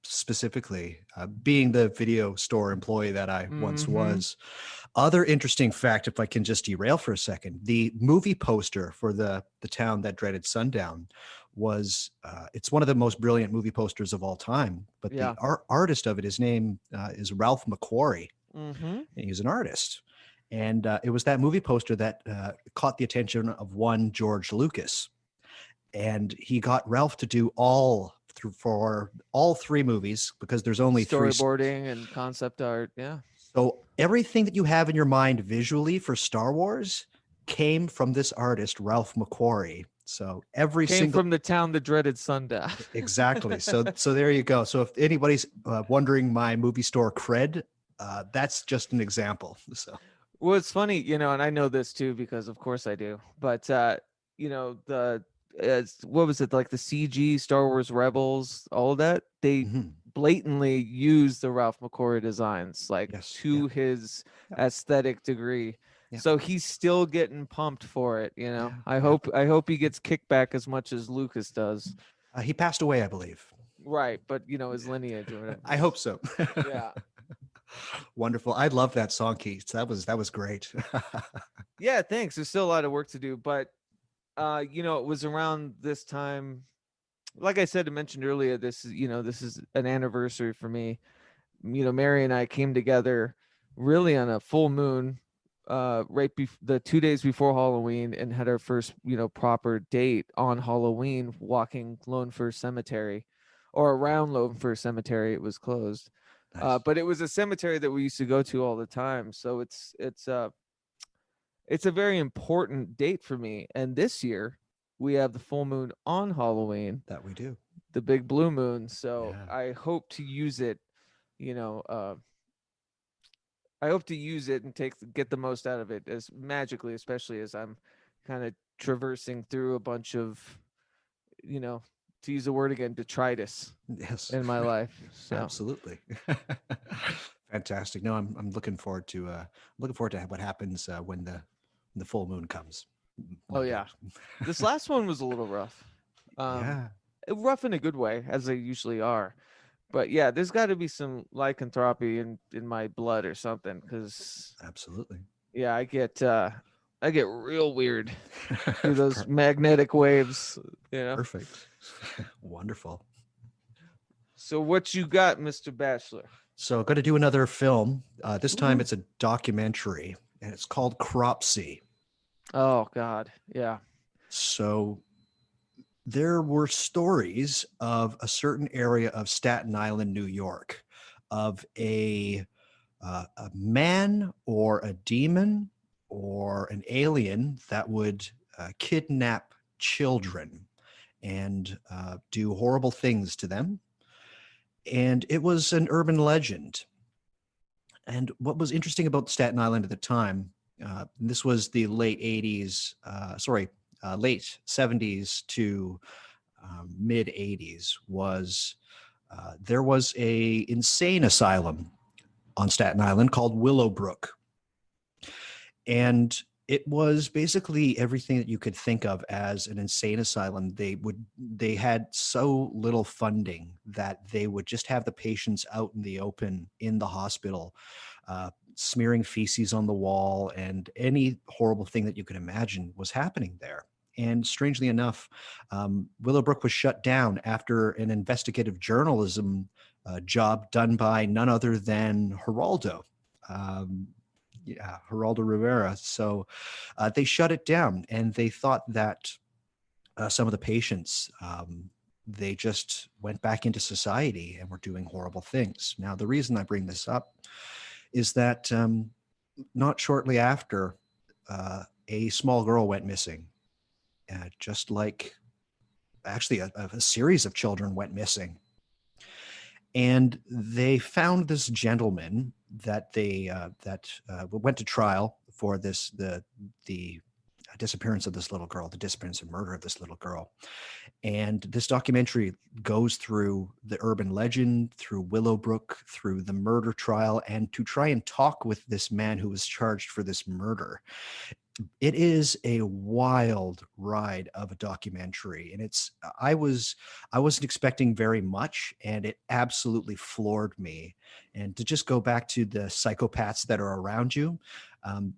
specifically, being the video store employee that I once was. Other interesting fact, if I can just derail for a second, the movie poster for the town that dreaded sundown was it's one of the most brilliant movie posters of all time. But Yeah. the artist of it, his name is Ralph McQuarrie, Mm-hmm. and he's an artist. And it was that movie poster that caught the attention of one George Lucas, and he got Ralph to do for all three movies, because there's only three. Storyboarding and concept art. Yeah. So everything that you have in your mind visually for Star Wars came from this artist, Ralph McQuarrie. So Came from the town that dreaded sundown. Exactly. So there you go. So if anybody's wondering my movie store cred, that's just an example. So. Well, it's funny, you know, and I know this too because of course I do. But you know, what was it, like the CG Star Wars Rebels, all of that? They blatantly use the Ralph McQuarrie designs, like to his aesthetic degree. Yeah. So he's still getting pumped for it, you know. I hope he gets kickback as much as Lucas does. He passed away, I believe. Right, but you know, his lineage or whatever. I hope so. Yeah. Wonderful. I love that song, Keats. That was great. Yeah, thanks. There's still a lot of work to do, but you know, it was around this time, like I said, I mentioned earlier, this is an anniversary for me. You know, Mary and I came together really on a full moon, the 2 days before Halloween, and had our first, you know, proper date on Halloween, walking Lone Fir Cemetery, or around Lone Fir Cemetery. It was closed. Nice. But it was a cemetery that we used to go to all the time. So it's a very important date for me. And this year we have the full moon on Halloween. That we do. The big blue moon. So Yeah. I hope to use it, you know, I hope to use it and get the most out of it, as magically, especially as I'm kind of traversing through a bunch of, you know, to use the word again, detritus. Yes. In my life. So. Absolutely. Fantastic. No, I'm looking forward to what happens when the full moon comes. Oh yeah. This last one was a little rough. Yeah. Rough in a good way, as they usually are. But yeah, there's got to be some lycanthropy in my blood or something, because absolutely. Yeah, I get real weird through those magnetic waves. You know. Perfect. Wonderful. So what you got, Mr. Batchelor? So I'm going to do another film. This time it's a documentary, and it's called Cropsey. Oh God, yeah. So there were stories of a certain area of Staten Island, New York, of a man or a demon or an alien that would kidnap children and do horrible things to them. And it was an urban legend. And what was interesting about Staten Island at the time, this was the late 70s to mid 80s, was there was a insane asylum on Staten Island called Willowbrook. And it was basically everything that you could think of as an insane asylum. They had so little funding that they would just have the patients out in the open in the hospital, smearing feces on the wall, and any horrible thing that you could imagine was happening there. And strangely enough, Willowbrook was shut down after an investigative journalism job done by none other than Geraldo. Geraldo Rivera. So they shut it down, and they thought that some of the patients, they just went back into society and were doing horrible things. Now, the reason I bring this up is that not shortly after, a small girl went missing, just like actually a series of children went missing. And they found this gentleman that went to trial for the disappearance of this little girl, the disappearance and murder of this little girl. And this documentary goes through the urban legend, through Willowbrook, through the murder trial, and to try and talk with this man who was charged for this murder. It is a wild ride of a documentary, and I wasn't expecting very much, and it absolutely floored me. And to just go back to the psychopaths that are around you,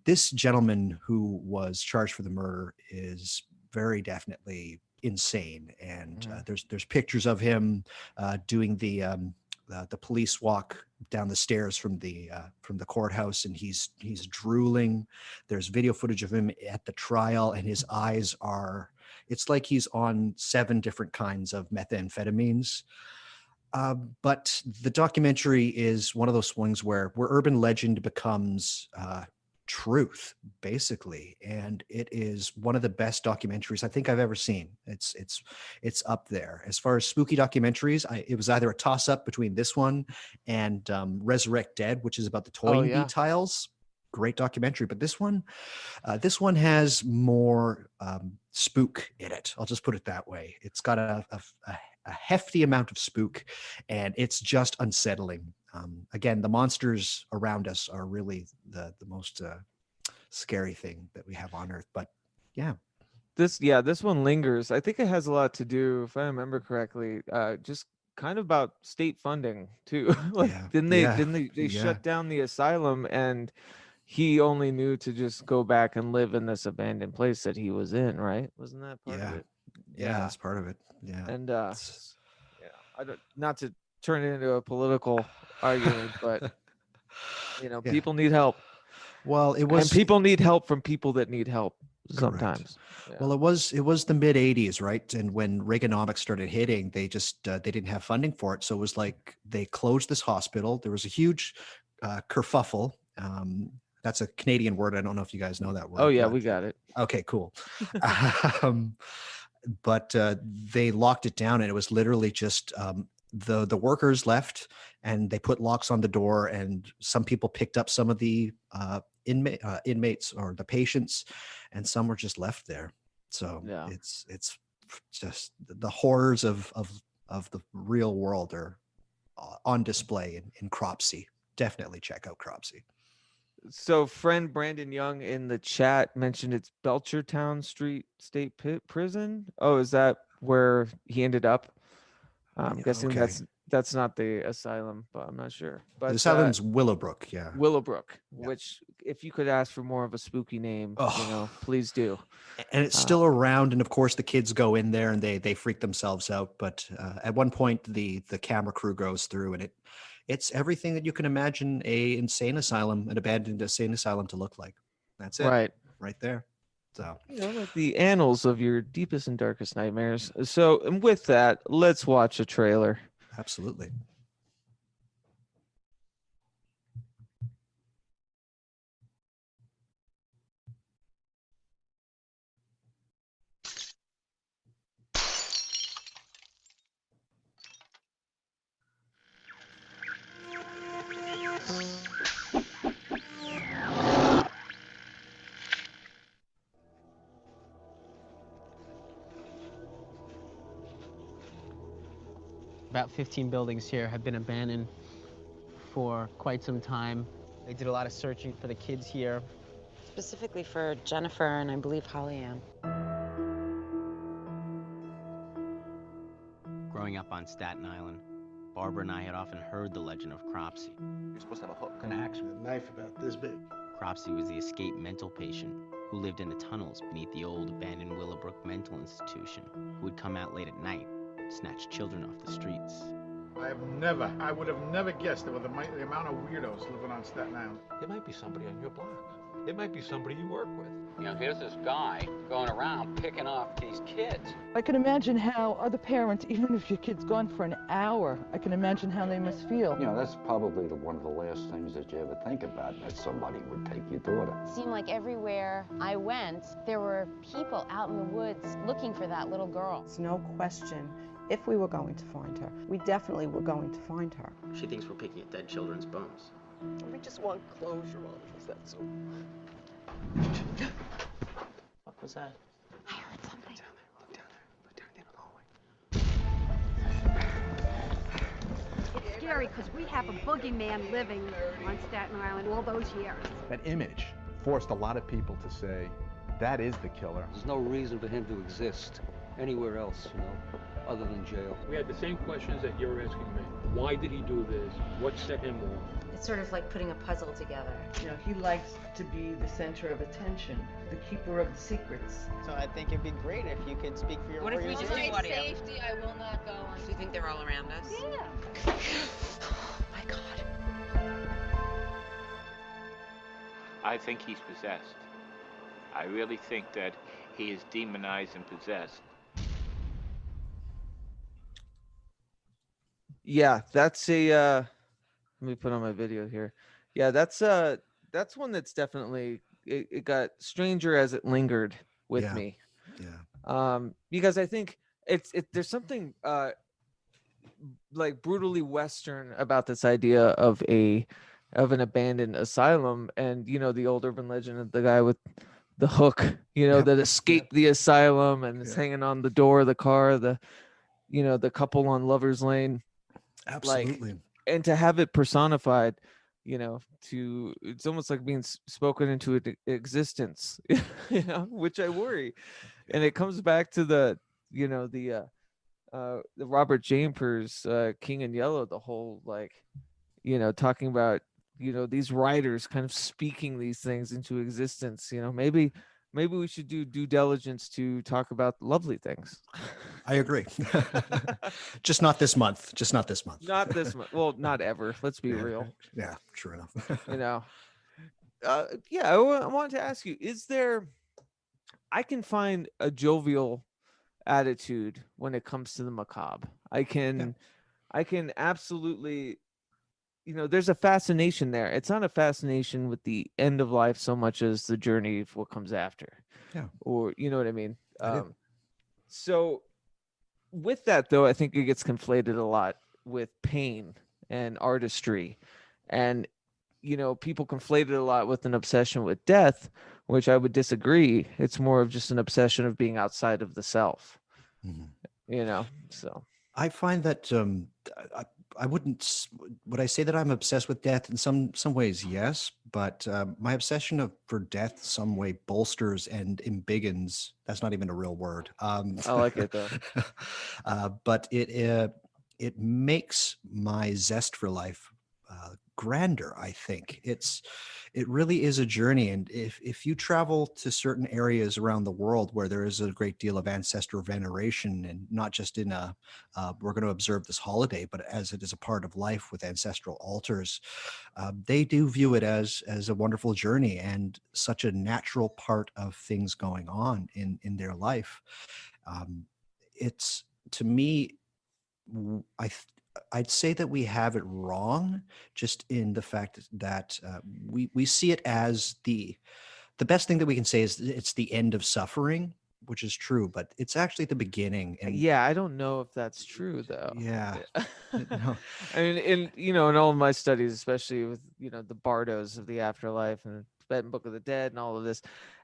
this gentleman who was charged for the murder is very definitely insane. And there's pictures of him doing the police walk down the stairs from the courthouse, and he's drooling. There's video footage of him at the trial, and his eyes it's like he's on 7 different kinds of methamphetamines. But the documentary is one of those swings where urban legend becomes truth, basically, and it is one of the best documentaries I think I've ever seen. It's up there as far as spooky documentaries. It was either a toss up between this one and Resurrect Dead, which is about the towing bee tiles. Great documentary, but this one has more spook in it. I'll just put it that way. It's got a hefty amount of spook, and it's just unsettling. Again, the monsters around us are really the most scary thing that we have on Earth. But this one lingers. I think it has a lot to do, if I remember correctly, just kind of about state funding too. Didn't they shut down the asylum, and he only knew to just go back and live in this abandoned place that he was in, right? Wasn't that part of it? Yeah, that's part of it. Yeah. And not to turn it into a political argument, but people need help. Well, and people need help from people that need help sometimes. Well, it was the mid 80s, right? And when Reaganomics started hitting, they just they didn't have funding for it. So it was like they closed this hospital. There was a huge kerfuffle. That's a Canadian word. I don't know if you guys know that word. Oh yeah, we got it. Okay, cool. But they locked it down, and it was literally just the workers left, and they put locks on the door, and some people picked up some of the inmates or the patients, and some were just left there. So it's just the horrors of the real world are on display in Cropsey. Definitely check out Cropsey. So friend Brandon Young in the chat mentioned it's Belchertown Street State Prison. Oh, is that where he ended up? I'm guessing that's not the asylum, but I'm not sure. But the asylum's Willowbrook, yeah. Willowbrook, which if you could ask for more of a spooky name, please do. And it's still around, and of course the kids go in there and they freak themselves out. But at one point the camera crew goes through, and it's everything that you can imagine an abandoned insane asylum to look like. That's it. Right there. So like the annals of your deepest and darkest nightmares. So, and with that, let's watch a trailer. Absolutely. About 15 buildings here have been abandoned for quite some time. They did a lot of searching for the kids here. Specifically for Jennifer and I believe Holly Ann. Growing up on Staten Island, Barbara and I had often heard the legend of Cropsey. You're supposed to have a hook, an axe, and a knife about this big. Cropsey was the escaped mental patient who lived in the tunnels beneath the old abandoned Willowbrook mental institution, who would come out late at night, snatch children off the streets. I would have never guessed there were the amount of weirdos living on Staten Island. It might be somebody on your block. It might be somebody you work with. You know, here's this guy going around picking off these kids. I can imagine how other parents, even if your kid's gone for an hour, I can imagine how they must feel. You know, that's probably one of the last things that you ever think about, that somebody would take your daughter. It seemed like everywhere I went, there were people out in the woods looking for that little girl. It's no question. If we were going to find her, we definitely were going to find her. She thinks we're picking at dead children's bones. We just want closure on this, that's all. What was that? I heard something. It's scary because we have a boogeyman living on Staten Island all those years. That image forced a lot of people to say, that is the killer. There's no reason for him to exist anywhere else, other than jail. We had the same questions that you're asking me. Why did he do this? What set him off? It's sort of like putting a puzzle together. You know, he likes to be the center of attention, the keeper of the secrets. So I think it'd be great if you could speak for your What if we warriors. just do audio? Safety, I will not go on. Do you think they're all around us? Yeah. Oh my God. I think he's possessed. I really think that he is demonized and possessed. Yeah, that's a let me put on my video here. Yeah, that's one that's definitely it got stranger as it lingered with me. Yeah. Because I think there's something like brutally Western about this idea of an abandoned asylum, and the old urban legend of the guy with the hook, that escaped the asylum and is hanging on the door of the car, the couple on Lover's Lane. Absolutely. And to have it personified, it's almost like being spoken into existence, which I worry. And it comes back to the Robert Jampers, King in Yellow, the whole talking about, these writers kind of speaking these things into existence. Maybe we should do due diligence to talk about lovely things. I agree. Just not this month. Not this month. Well, not ever. Let's be real. Yeah, true enough. I wanted to ask you, I can find a jovial attitude when it comes to the macabre. I can absolutely, there's a fascination there. It's not a fascination with the end of life so much as the journey of what comes after. Yeah. Or, you know what I mean? So with that, though, I think it gets conflated a lot with pain and artistry. And, people conflate it a lot with an obsession with death, which I would disagree. It's more of just an obsession of being outside of the self, so. I find that I wouldn't. Would I say that I'm obsessed with death? In some ways, yes. But my obsession for death, some way, bolsters and embiggens. That's not even a real word. I like it though. But it makes my zest for life grander. I think it really is a journey, and if you travel to certain areas around the world where there is a great deal of ancestor veneration, and not just in we're going to observe this holiday, but as it is a part of life with ancestral altars, they do view it as a wonderful journey and such a natural part of things going on in their life. It's, to me, I'd say that we have it wrong, just in the fact that we see it as the best thing that we can say is it's the end of suffering, which is true, but it's actually the beginning. And yeah, I don't know if that's true though. Yeah. No. I mean, in all of my studies, especially with the bardos of the afterlife and Tibetan Book of the Dead and all of this.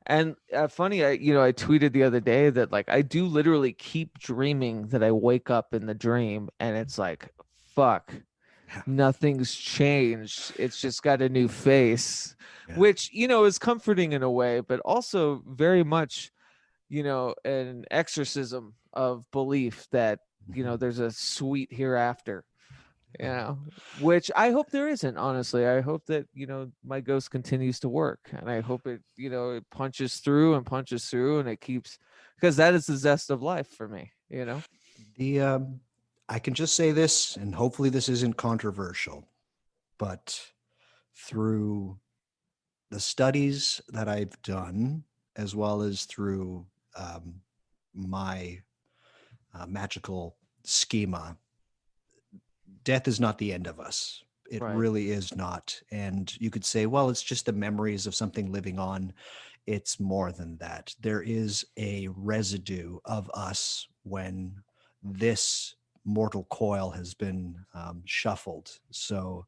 And funny, I tweeted the other day that I do literally keep dreaming that I wake up in the dream and it's like, fuck, nothing's changed. It's just got a new face, which, is comforting in a way, but also very much, an exorcism of belief that, there's a sweet hereafter. Which I hope there isn't, honestly. I hope that, my ghost continues to work, and I hope it, it punches through and it keeps, because that is the zest of life for me, I can just say this, and hopefully this isn't controversial, but through the studies that I've done, as well as through my magical schema, death is not the end of us. It really is not. And you could say, well, it's just the memories of something living on. It's more than that. There is a residue of us when this mortal coil has been shuffled. So,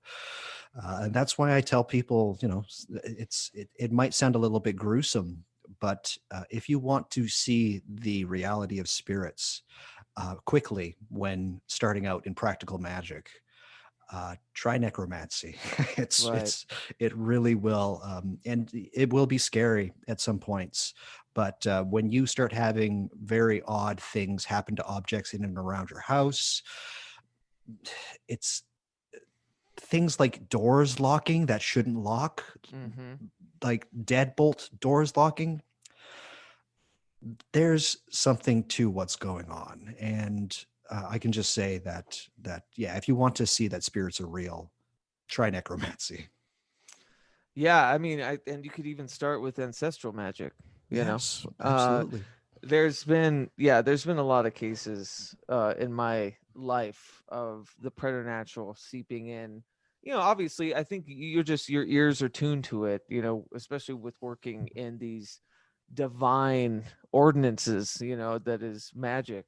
and that's why I tell people, it might sound a little bit gruesome, but if you want to see the reality of spirits quickly when starting out in practical magic, try necromancy. It really will, and it will be scary at some points. But when you start having very odd things happen to objects in and around your house, it's things like doors locking that shouldn't lock, like deadbolt doors locking. There's something to what's going on, and I can just say that yeah, if you want to see that spirits are real, try necromancy. Yeah, I mean, and you could even start with ancestral magic. Yes, absolutely. There's been a lot of cases in my life of the preternatural seeping in. Obviously, I think your ears are tuned to it. Especially with working in these divine ordinances. That is magic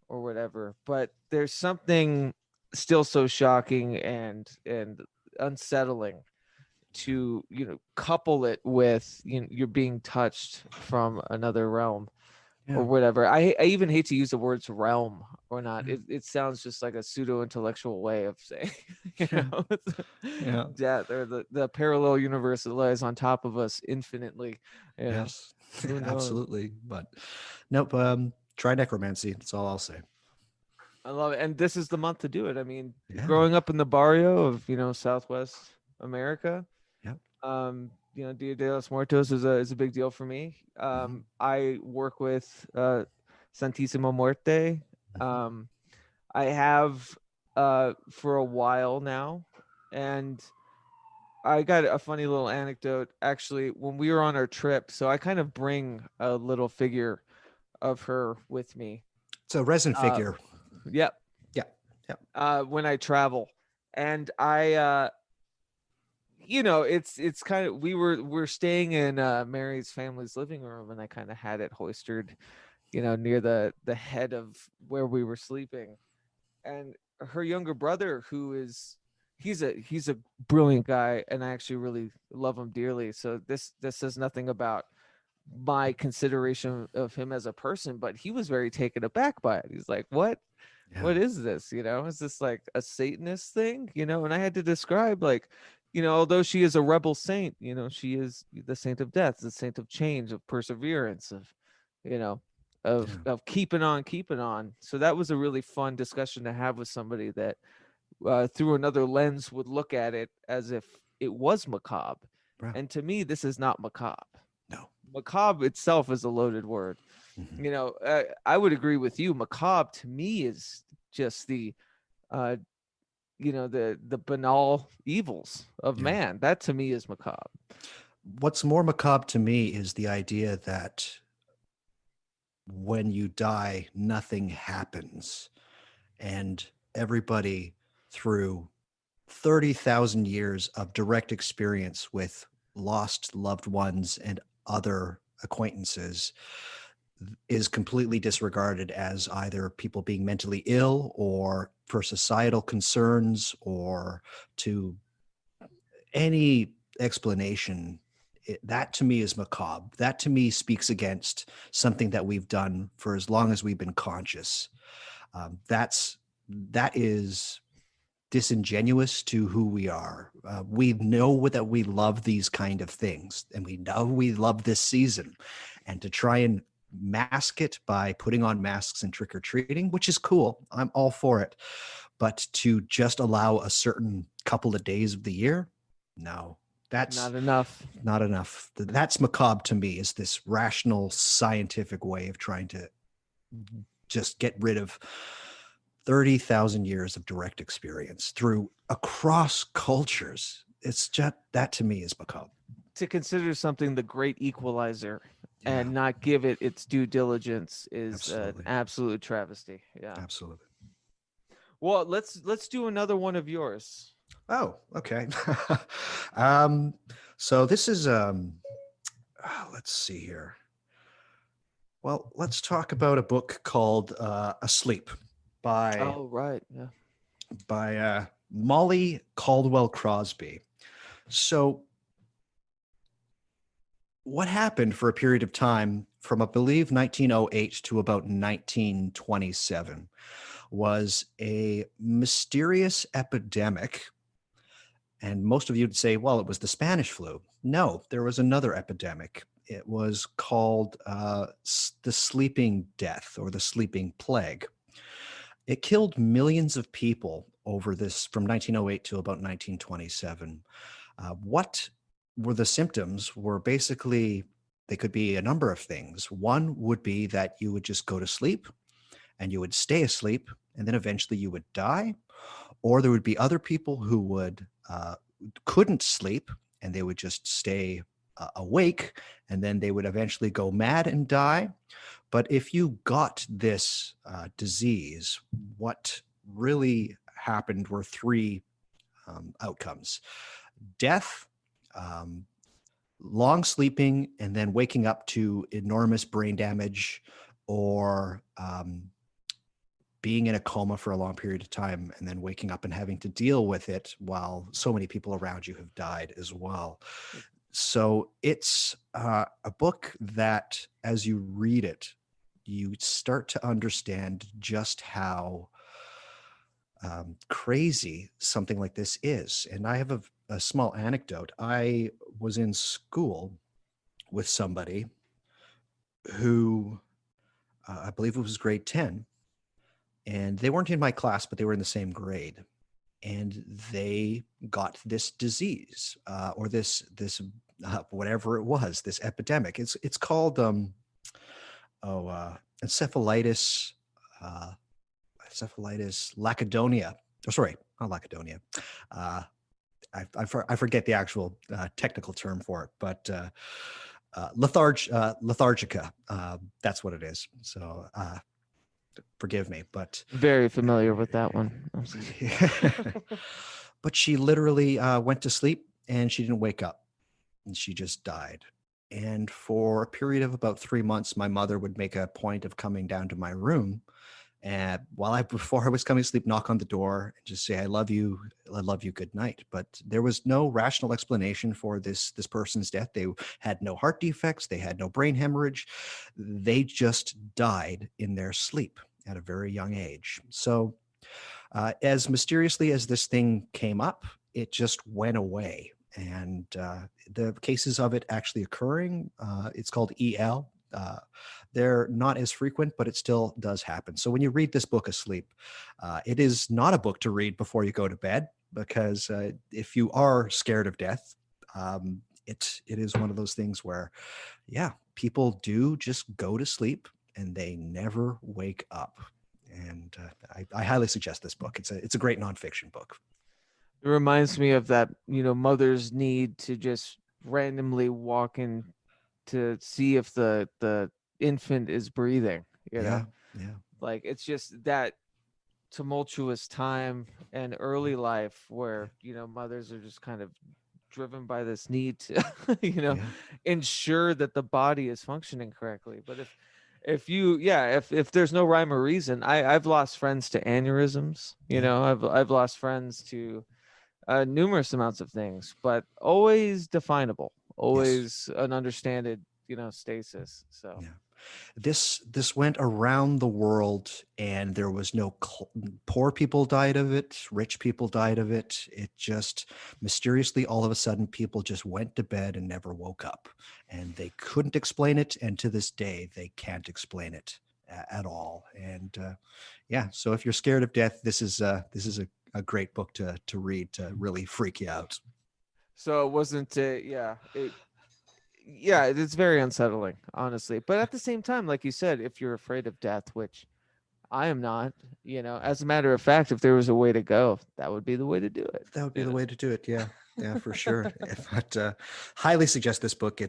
or whatever. But there's something still so shocking and unsettling to couple it with you're being touched from another realm or whatever. I even hate to use the words realm or not. It sounds just like a pseudo intellectual way of saying death or the parallel universe that lies on top of us infinitely. Yes, absolutely. But nope, try necromancy. That's all I'll say. I love it, and this is the month to do it. I mean, growing up in the barrio of Southwest America, Dia de los Muertos is a big deal for me. I work with Santísima Muerte. I have for a while now, and I got a funny little anecdote actually when we were on our trip. So I kind of bring a little figure of her with me. It's a resin figure. Yep. When I travel, and I it's kind of we're staying in Mary's family's living room, and I kind of had it hoisted near the head of where we were sleeping, and her younger brother, he's a brilliant guy, and I actually really love him dearly. So this says nothing about my consideration of him as a person, but he was very taken aback by it. He's like, what is this? Is this like a Satanist thing? And I had to describe, like, although she is a rebel saint, she is the saint of death, the saint of change, of perseverance, of keeping on. So that was a really fun discussion to have with somebody that through another lens would look at it as if it was macabre. Right. And to me, this is not macabre. No. Macabre itself is a loaded word. I would agree with you. Macabre to me is just the banal evils of man. That to me is macabre. What's more macabre to me is the idea that when you die, nothing happens, and everybody through 30,000 years of direct experience with lost loved ones and other acquaintances is completely disregarded as either people being mentally ill or for societal concerns or to any explanation. That to me is macabre. That to me speaks against something that we've done for as long as we've been conscious. That is disingenuous to who we are. We know that we love these kind of things, and we know we love this season, and to try and mask it by putting on masks and trick-or-treating, which is cool, I'm all for it, but to just allow a certain couple of days of the year, no, that's not enough. That's macabre to me, is this rational scientific way of trying to just get rid of 30,000 years of direct experience through across cultures. It's just, that to me is macabre. To consider something the great equalizer and not give it its due diligence is an absolute travesty. Yeah, absolutely. Well, let's do another one of yours. Oh, okay. So this is let's see here. Well, let's talk about a book called Asleep by Oh, right. Yeah. by Molly Caldwell Crosby. So what happened for a period of time from, I believe, 1908 to about 1927 was a mysterious epidemic. And most of you would say, well, it was the Spanish flu. No, there was another epidemic. It was called the sleeping death or the sleeping plague. It killed millions of people over this from 1908 to about 1927. What were the symptoms? Were basically, they could be a number of things. One would be that you would just go to sleep and you would stay asleep, and then eventually you would die. Or there would be other people who would couldn't sleep and they would just stay awake, and then they would eventually go mad and die. But if you got this disease, what really happened were three outcomes: death, long sleeping, and then waking up to enormous brain damage, or being in a coma for a long period of time and then waking up and having to deal with it while so many people around you have died as well. So it's a book that, as you read it, you start to understand just how crazy something like this is. And I have a small anecdote. I was in school with somebody who I believe it was grade 10, and they weren't in my class, but they were in the same grade. And they got this disease or this whatever it was, this epidemic. It's called encephalitis lacadonia. Oh, sorry, not lacadonia. I forget the actual technical term for it, but lethargica. That's what it is. So forgive me, but Very familiar with that one. but she literally went to sleep and she didn't wake up, and she just died. And for a period of about 3 months, my mother would make a point of coming down to my room, and before I was coming to sleep, knock on the door and just say, I love you, good night. But there was no rational explanation for this person's death. They had no heart defects, they had no brain hemorrhage. They just died in their sleep at a very young age. So as mysteriously as this thing came up, it just went away. And the cases of it actually occurring, it's called EL. They're not as frequent, but it still does happen. So when you read this book asleep, it is not a book to read before you go to bed, because if you are scared of death, it is one of those things where, yeah, people do just go to sleep and they never wake up. And I highly suggest this book. It's a great nonfiction book. It reminds me of that, mother's need to just randomly walk in to see if the infant is breathing. Yeah. Like, it's just that tumultuous time and early life where mothers are just kind of driven by this need to ensure that the body is functioning correctly. But if there's no rhyme or reason, I've lost friends to aneurysms. I've lost friends to numerous amounts of things, but always definable, always an understanded stasis. So this went around the world, and there was no poor people died of it, rich people died of it. It just mysteriously, all of a sudden, people just went to bed and never woke up, and they couldn't explain it. And to this day, they can't explain it at all. And so if you're scared of death, this is a great book to read to really freak you out. So it wasn't it's very unsettling, honestly. But at the same time, like you said, if you're afraid of death, which I am not, as a matter of fact, if there was a way to go, that would be the way to do it. That would be the way to do it. Yeah, for sure. But highly suggest this book.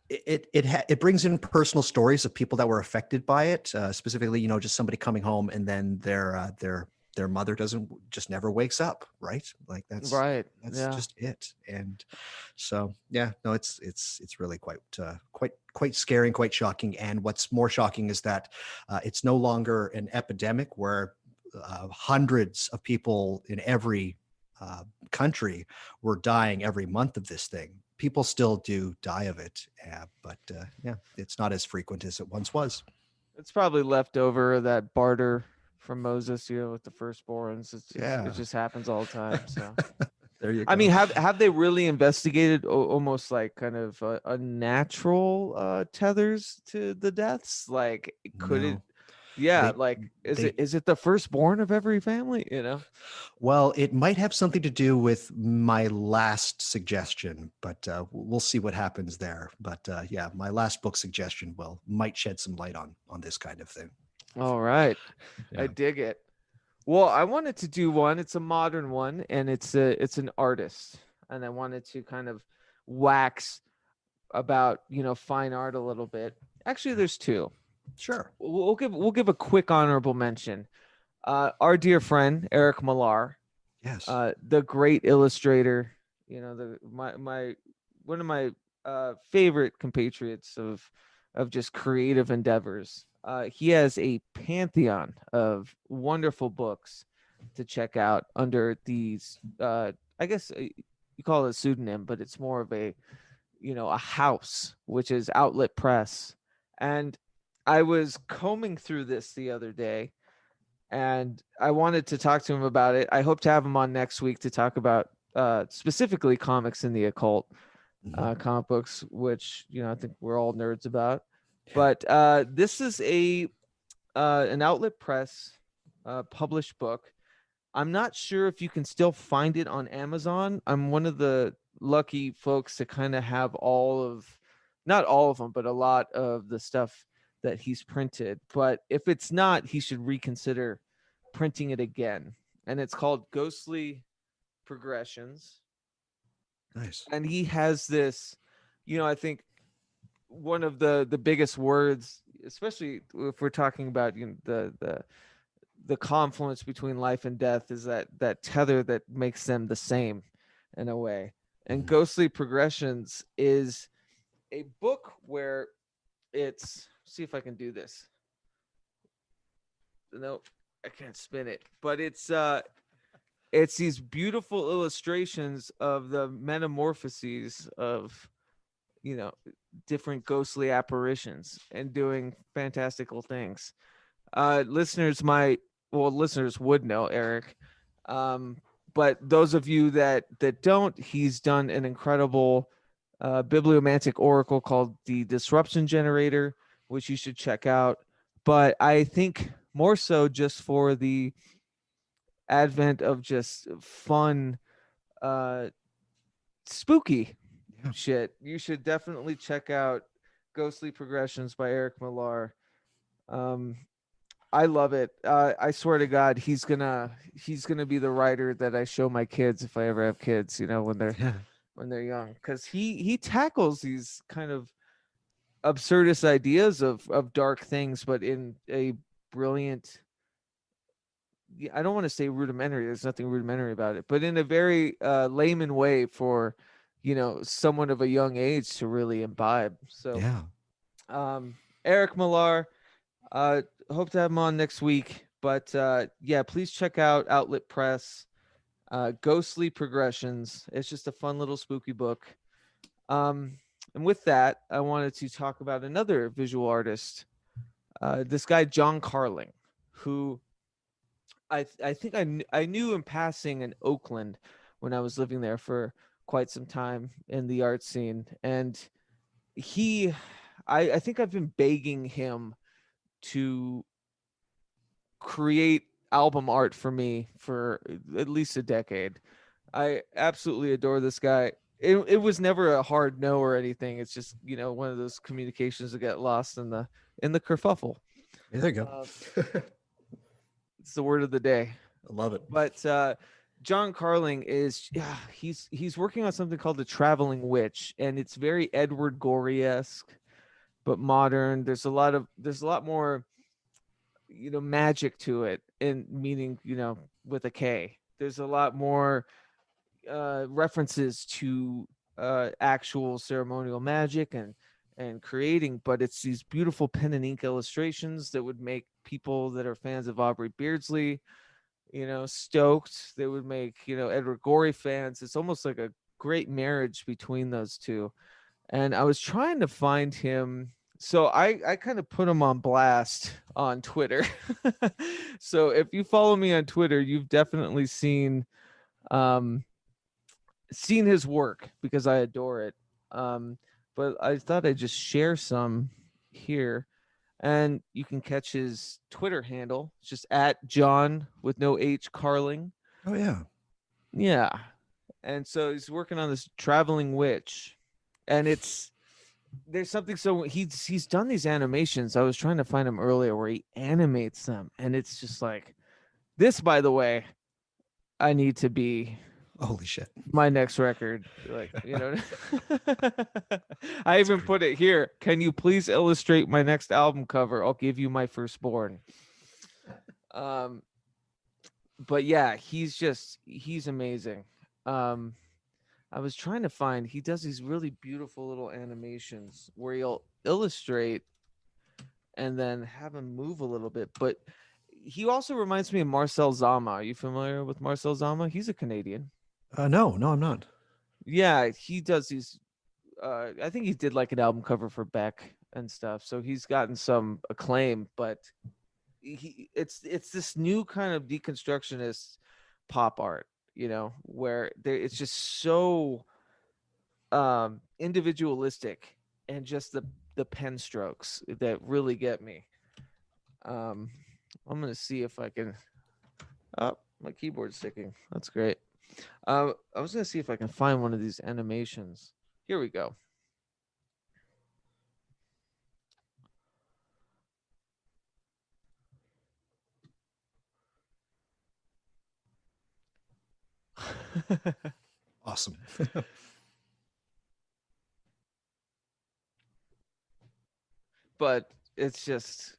It brings in personal stories of people that were affected by it, specifically, just somebody coming home and then their their mother just never wakes up, right? Like that's just it. And so yeah, no, it's really quite scary and quite shocking. And what's more shocking is that it's no longer an epidemic where hundreds of people in every country were dying every month of this thing. People still do die of it, but yeah, it's not as frequent as it once was. It's probably left over that barter from Moses, with the firstborns. It just happens all the time. So there you go. I mean, have they really investigated almost like kind of unnatural tethers to the deaths? Like, could it? Yeah, is it the firstborn of every family? Well, it might have something to do with my last suggestion, but we'll see what happens there. But yeah, my last book suggestion might shed some light on this kind of thing. All right, Yeah. I dig it. Well, I wanted to do one. It's a modern one, and it's an artist, and I wanted to kind of wax about fine art a little bit. Actually, there's two. Sure. We'll give a quick honorable mention. Our dear friend Eric Millar. Yes. The great illustrator. My one of my favorite compatriots of just creative endeavors. He has a pantheon of wonderful books to check out under these. I guess you call it a pseudonym, but it's more of a house, which is Outlet Press. And I was combing through this the other day, and I wanted to talk to him about it. I hope to have him on next week to talk about specifically comics in the occult, comic books, which I think we're all nerds about. But this is an Outlet Press published book. I'm not sure if you can still find it on Amazon. I'm one of the lucky folks to kind of have not all of them, but a lot of the stuff that he's printed. But if it's not, he should reconsider printing it again. And it's called Ghostly Progressions. Nice. And he has this, I think one of the biggest words, especially if we're talking about the confluence between life and death, is that tether that makes them the same in a way. And Ghostly Progressions is a book where it's, see if I can do this. Nope, I can't spin it. But it's these beautiful illustrations of the metamorphoses of different ghostly apparitions and doing fantastical things. Listeners would know Eric, but those of you that don't, he's done an incredible bibliomantic oracle called the Disruption Generator, which you should check out. But I think more so just for the advent of just fun, spooky shit, you should definitely check out Ghostly Progressions by Eric Millar. I love it. I swear to God, he's gonna be the writer that I show my kids if I ever have kids. When they're young, because he tackles these kind of absurdist ideas of dark things, but in a brilliant. I don't want to say rudimentary. There's nothing rudimentary about it, but in a very layman way for someone of a young age to really imbibe. So yeah, Eric Millar. Hope to have him on next week, but yeah, please check out Outlet Press, Ghostly Progressions. It's just a fun little spooky book. And with that, I wanted to talk about another visual artist, this guy John Carling, who I think I knew in passing in Oakland when I was living there for quite some time in the art scene, and I think I've been begging him to create album art for me for at least a decade. I absolutely adore this guy. It was never a hard no or anything. It's just one of those communications that get lost in the kerfuffle. There you go. It's the word of the day. I love it. But John Carling is he's working on something called The Traveling Witch, and it's very Edward Gorey-esque, but modern. There's a lot more magic to it, and meaning, with a K. There's a lot more references to actual ceremonial magic and creating, but it's these beautiful pen and ink illustrations that would make people that are fans of Aubrey Beardsley, stoked. They would make, Edward Gorey fans. It's almost like a great marriage between those two. And I was trying to find him. So I kind of put him on blast on Twitter. So if you follow me on Twitter, you've definitely seen his work, because I adore it. But I thought I'd just share some here, and you can catch his Twitter handle. It's just at John with no H Carling. Oh yeah. Yeah. And so he's working on this traveling witch, and there's something. So he's done these animations. I was trying to find him earlier where he animates them, and it's just like this, by the way, I need to be holy shit my next record. Like, I even put it here. Can you please illustrate my next album cover? I'll give you my firstborn. But yeah, he's amazing. I was trying to find, he does these really beautiful little animations where he'll illustrate and then have him move a little bit. But he also reminds me of Marcel Zama. Are you familiar with Marcel Zama? He's a Canadian. No, I'm not. Yeah, he does these. I think he did like an album cover for Beck and stuff. So he's gotten some acclaim, but it's this new kind of deconstructionist pop art, where it's just so individualistic, and just the pen strokes that really get me. I'm gonna see if I can. Oh, my keyboard's sticking. That's great. I was gonna see if I can find one of these animations. Here we go. Awesome. But it's just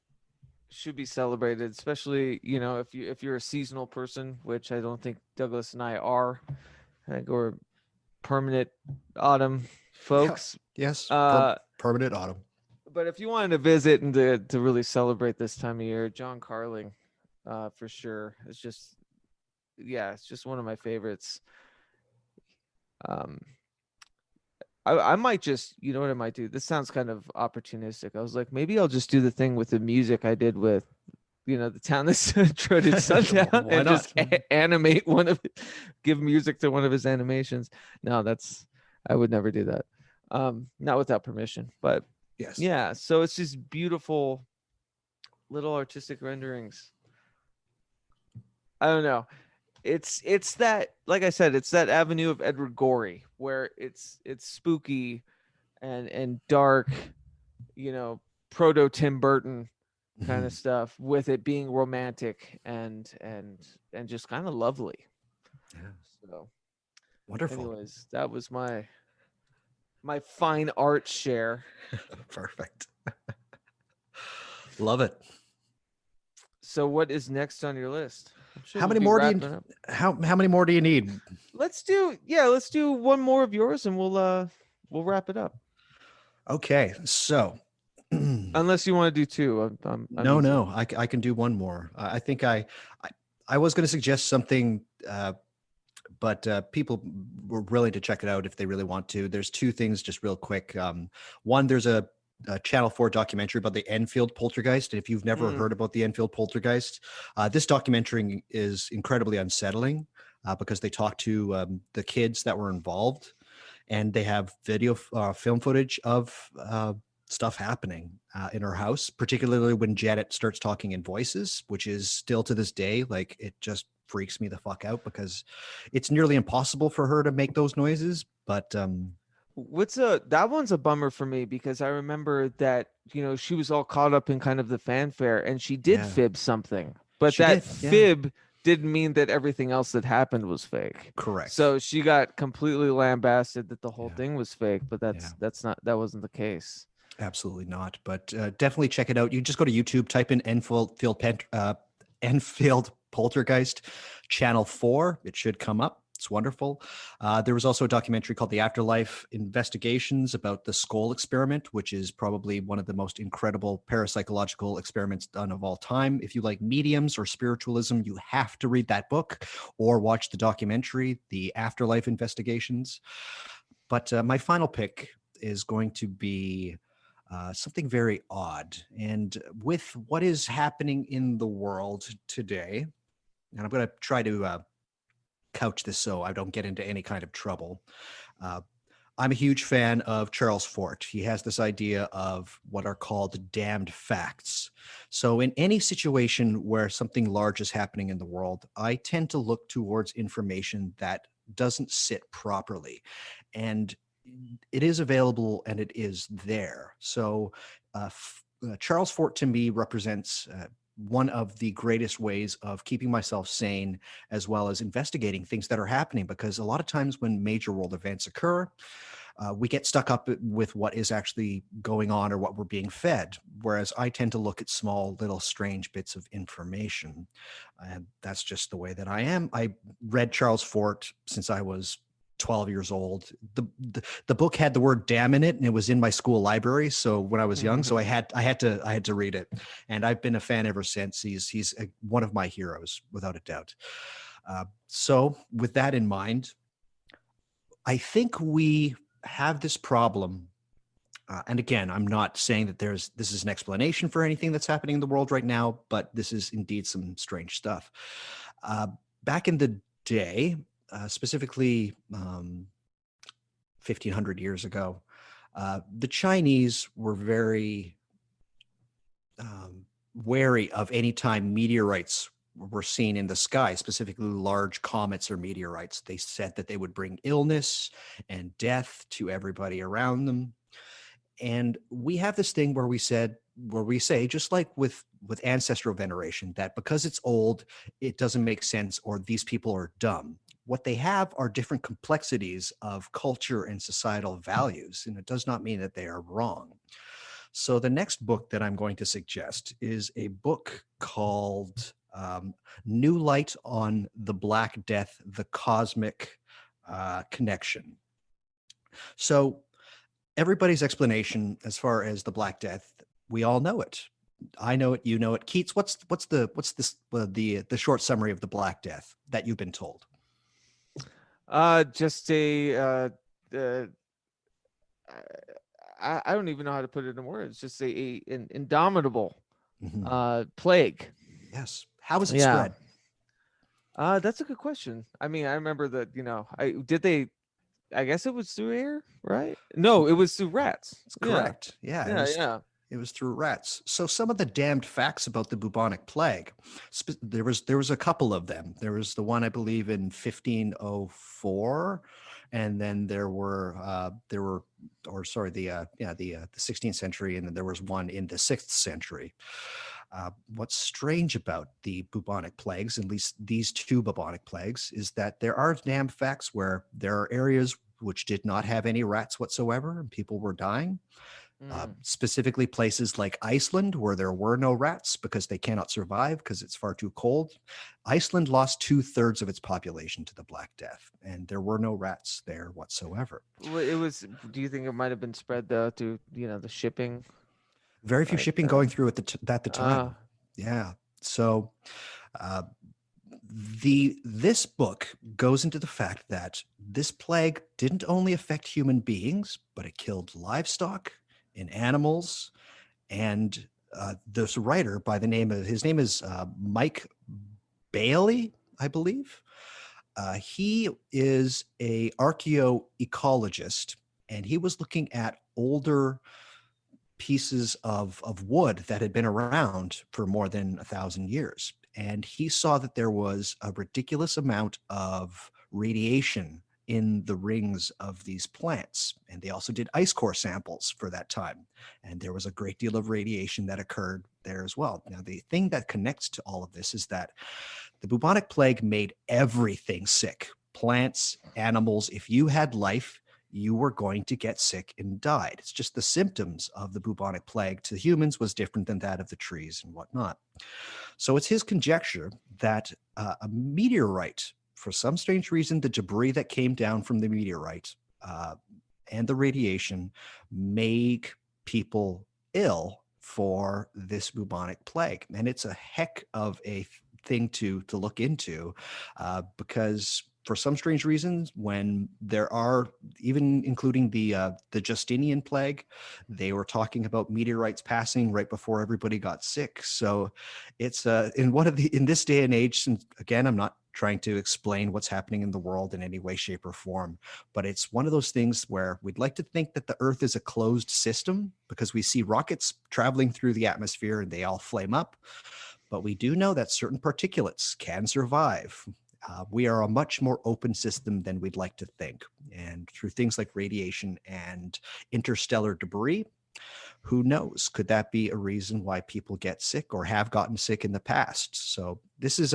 should be celebrated, especially if you're a seasonal person, which I don't think Douglas and I are. I think we're permanent autumn folks. Yeah. Yes, permanent autumn. But if you wanted to visit and to really celebrate this time of year, John Carling, for sure. It's just one of my favorites. I might just, what I might do? This sounds kind of opportunistic. I was like, maybe I'll just do the thing with the music I did with, the town that trodden sundown, and not? just animate give music to one of his animations. No, I would never do that. Not without permission, but yes. Yeah. So it's just beautiful little artistic renderings. I don't know. It's that, like I said, it's that avenue of Edward Gorey where it's spooky and dark, proto Tim Burton kind of stuff, with it being romantic and just kind of lovely. Yeah. So wonderful. Anyways, that was my fine art share. Perfect. Love it. So what is next on your list? Sure how many more do you how many more do you need? Let's do one more of yours, and we'll wrap it up. Okay, so unless you want to do two, no, I can do one more. I think I was going to suggest something, but people were willing to check it out if they really want to. There's two things, just real quick. One, there's a Channel 4 documentary about the Enfield poltergeist. And if you've never heard about the Enfield poltergeist, this documentary is incredibly unsettling because they talk to the kids that were involved, and they have video film footage of stuff happening in her house, particularly when Janet starts talking in voices, which is still to this day, like, it just freaks me the fuck out because it's nearly impossible for her to make those noises. But that one's a bummer for me, because I remember that she was all caught up in kind of the fanfare, and she did fib something, but fib didn't mean that everything else that happened was fake. Correct. So she got completely lambasted that the whole thing was fake, but that wasn't the case. Absolutely not. But definitely check it out. You just go to YouTube, type in Enfield Poltergeist Channel 4. It should come up. It's wonderful. There was also a documentary called The Afterlife Investigations about the skull experiment, which is probably one of the most incredible parapsychological experiments done of all time. If you like mediums or spiritualism, you have to read that book or watch the documentary, The Afterlife Investigations. But my final pick is going to be something very odd. And with what is happening in the world today, and I'm going to try to couch this so I don't get into any kind of trouble. I'm a huge fan of Charles Fort. He has this idea of what are called damned facts. So in any situation where something large is happening in the world, I tend to look towards information that doesn't sit properly. And it is available and it is there. So Charles Fort to me represents one of the greatest ways of keeping myself sane, as well as investigating things that are happening, because a lot of times when major world events occur, we get stuck up with what is actually going on or what we're being fed. Whereas I tend to look at small, little, strange bits of information. And that's just the way that I am. I read Charles Fort since I was 12 years old. The book had the word damn in it, and it was in my school library. So when I was young, so I had to read it, and I've been a fan ever since. He's one of my heroes, without a doubt. So with that in mind, I think we have this problem. And again, I'm not saying that this is an explanation for anything that's happening in the world right now, but this is indeed some strange stuff. Back in the day, specifically 1,500 years ago, the Chinese were very wary of any time meteorites were seen in the sky, specifically large comets or meteorites. They said that they would bring illness and death to everybody around them. And we have this thing where we say, just like with ancestral veneration, that because it's old, it doesn't make sense, or these people are dumb. What they have are different complexities of culture and societal values, and it does not mean that they are wrong. So the next book that I'm going to suggest is a book called New Light on the Black Death, The Cosmic Connection. So everybody's explanation as far as the Black Death, we all know it. I know it, you know it. Keats, what's the short summary of the Black Death that you've been told? Just a I don't even know how to put it in words. Just an indomitable plague. Yes. How was it spread? That's a good question. I mean, I remember that, I guess it was through air, right? No, it was through rats. That's correct. Yeah. It was through rats. So some of the damned facts about the bubonic plague, there was a couple of them. There was the one, I believe, in 1504, and then the 16th century, and then there was one in the 6th century. What's strange about the bubonic plagues, at least these two bubonic plagues, is that there are damned facts where there are areas which did not have any rats whatsoever, and people were dying. Specifically places like Iceland, where there were no rats because they cannot survive because it's far too cold. Iceland lost 2/3 of its population to the Black Death, and there were no rats there whatsoever. It was. Do you think it might have been spread though through the shipping? Very few shipping going through at the time. Yeah. So this book goes into the fact that this plague didn't only affect human beings, but it killed livestock and animals. And this writer by the name of, his name is Mike Bailey, I believe. He is a archaeoecologist, and he was looking at older pieces of wood that had been around for more than 1,000 years. And he saw that there was a ridiculous amount of radiation in the rings of these plants. And they also did ice core samples for that time. And there was a great deal of radiation that occurred there as well. Now, the thing that connects to all of this is that the bubonic plague made everything sick. Plants, animals. If you had life, you were going to get sick and died. It's just the symptoms of the bubonic plague to humans was different than that of the trees and whatnot. So it's his conjecture that a meteorite, for some strange reason, the debris that came down from the meteorite and the radiation make people ill for this bubonic plague. And it's a heck of a thing to look into because for some strange reasons, when there are, even including the Justinian plague, they were talking about meteorites passing right before everybody got sick. So it's in this day and age, and again, I'm not trying to explain what's happening in the world in any way, shape, or form, but it's one of those things where we'd like to think that the Earth is a closed system because we see rockets traveling through the atmosphere and they all flame up. But we do know that certain particulates can survive. We are a much more open system than we'd like to think. And through things like radiation and interstellar debris, who knows? Could that be a reason why people get sick or have gotten sick in the past? So this is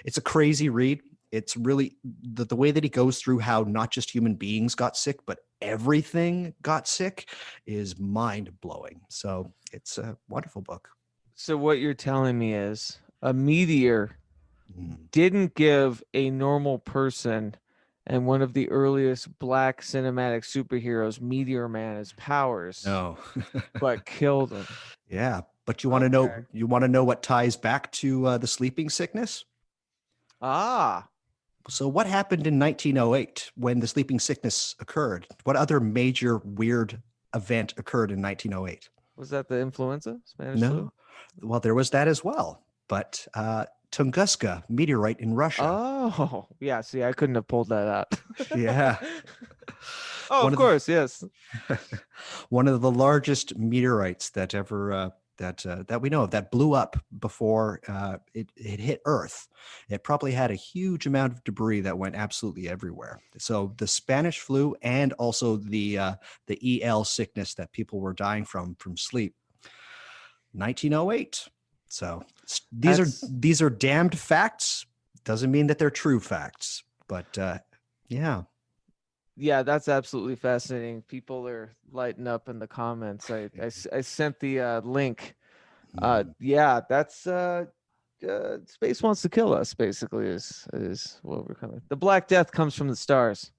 it's a crazy read. It's really the way that he goes through how not just human beings got sick, but everything got sick is mind blowing. So it's a wonderful book. So what you're telling me is a meteor didn't give a normal person and one of the earliest Black cinematic superheroes, Meteor Man, his powers. No. But killed him. Yeah, but you want to know what ties back to the sleeping sickness? Ah. So what happened in 1908 when the sleeping sickness occurred? What other major weird event occurred in 1908? Was that the influenza? Spanish No. flu? Well, there was that as well. But Tunguska meteorite in Russia. Oh, yeah. See, I couldn't have pulled that out. Yeah. Oh, of course, yes. One of the largest meteorites that ever that we know of that blew up before it hit Earth. It probably had a huge amount of debris that went absolutely everywhere. So the Spanish flu and also the EL sickness that people were dying from sleep. 1908. So these are damned facts. Doesn't mean that they're true facts, but yeah. Yeah, that's absolutely fascinating. People are lighting up in the comments. I sent the link. Yeah, that's space wants to kill us. Basically, is what we're coming. The Black Death comes from the stars.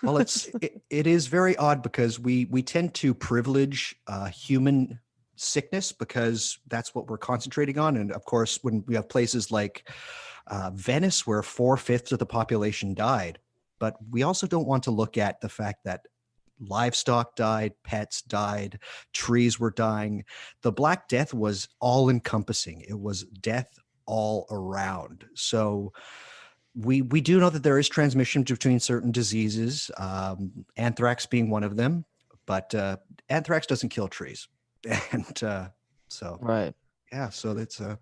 Well, it is very odd because we tend to privilege human sickness because that's what we're concentrating on. And of course, when we have places like Venice where 4/5 of the population died, but we also don't want to look at the fact that livestock died, pets died, trees were dying. The Black Death was all encompassing. It was death all around. So we do know that there is transmission between certain diseases, anthrax being one of them, but anthrax doesn't kill trees. And so right, yeah, so it's a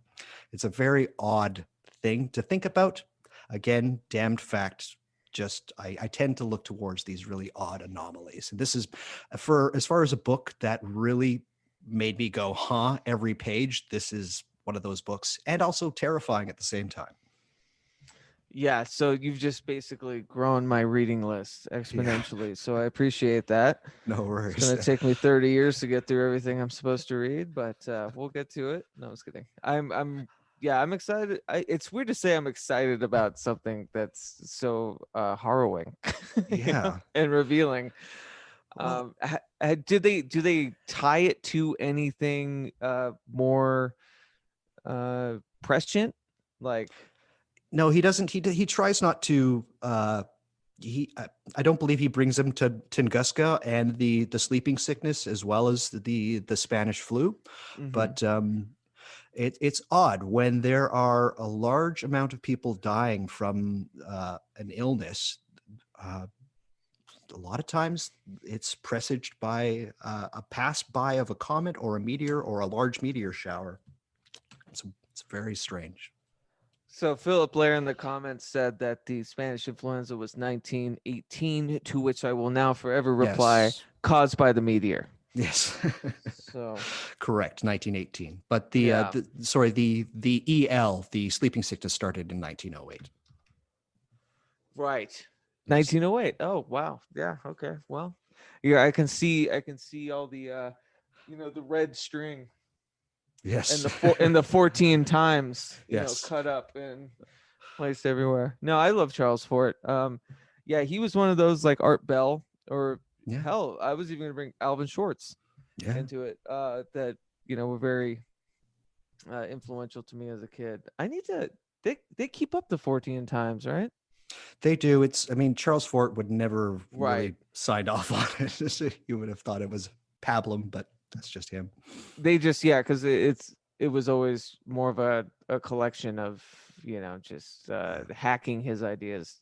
very odd thing to think about. Again, damned fact. Just I tend to look towards these really odd anomalies, and this is for as far as a book that really made me go huh every page. This is one of those books, and also terrifying at the same time. Yeah, so you've just basically grown my reading list exponentially. So I appreciate that. No worries. It's going to take me 30 years to get through everything I'm supposed to read, but we'll get to it. No, I was kidding. I'm excited. It's weird to say I'm excited about something that's so harrowing, and revealing. Well, Do they tie it to anything more prescient, like? No, he doesn't. He tries not to. I don't believe he brings him to Tunguska and the sleeping sickness as well as the Spanish flu, but it's odd when there are a large amount of people dying from an illness. A lot of times it's presaged by a pass by of a comet or a meteor or a large meteor shower. It's very strange. So Philip Blair in the comments said that the Spanish influenza was 1918, to which I will now forever reply, caused by the meteor. Yes. So correct, 1918. But the EL, the sleeping sickness, started in 1908. Right. 1908. Oh wow. Yeah. Okay. Well, yeah. I can see all the the red string Yes. and the 14 times Yes. cut up and placed everywhere. No, I love Charles Fort. Yeah, he was one of those like Art Bell or Yeah. hell, I was even gonna bring Alvin Schwartz Yeah. into it. That were very influential to me as a kid. I need to. They keep up the 14 times, right? They do. I mean, Charles Fort would never Right. really signed off on it. You would have thought it was pablum, but that's just him. They just because it was always more of a collection of just hacking his ideas.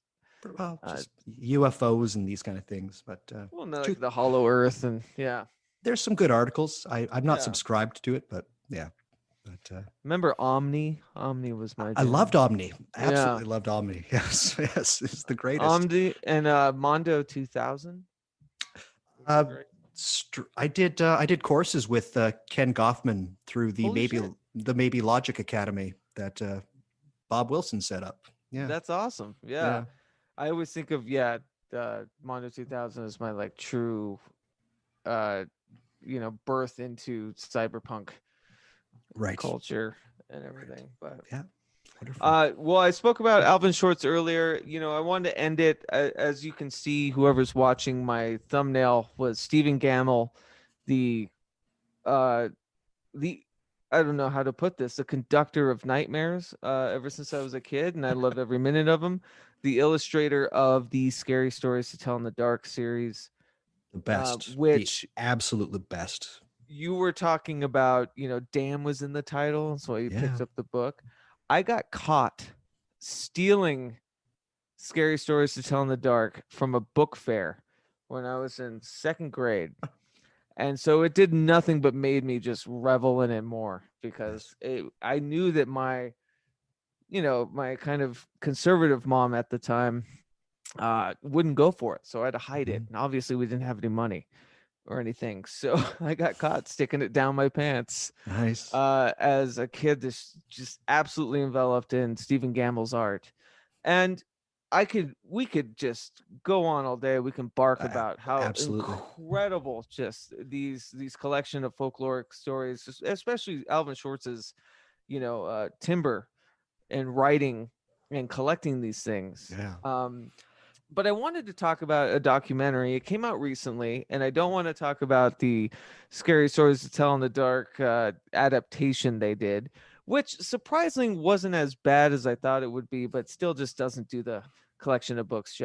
Well, just UFOs and these kind of things, but well, no, like the Hollow Earth and there's some good articles. I'm not Yeah. subscribed to it, but yeah. But remember Omni? Omni was my. I jam. loved Omni. Absolutely Yeah. loved Omni. Yes, yes, it's the greatest. Omni and Mondo 2000. I did courses with Ken Goffman through the Holy shit. Maybe Logic Academy that Bob Wilson set up. Yeah, That's awesome. Yeah. I always think of Mondo 2000 as my like true birth into cyberpunk culture and everything. But yeah. Wonderful. Well, I spoke about Alvin Schwartz earlier. I wanted to end it as you can see. Whoever's watching, my thumbnail was Stephen Gammell, the I don't know how to put this, the conductor of nightmares. Ever since I was a kid, and I love every minute of them. The illustrator of the Scary Stories to Tell in the Dark series, the best, which the absolute best. You were talking about, Damn was in the title, so you picked up the book. I got caught stealing Scary Stories to Tell in the Dark from a book fair when I was in second grade. And so it did nothing but made me just revel in it more because I knew that my kind of conservative mom at the time wouldn't go for it. So I had to hide it. And obviously we didn't have any money or anything. So I got caught sticking it down my pants. Nice. As a kid, this just absolutely enveloped in Stephen Gammell's art. And we could just go on all day. We can bark about how incredible just these collection of folkloric stories, especially Alvin Schwartz's, timber and writing and collecting these things. Yeah. But I wanted to talk about a documentary. It came out recently, and I don't want to talk about the Scary Stories to Tell in the Dark adaptation they did, which surprisingly wasn't as bad as I thought it would be, but still just doesn't do the collection of books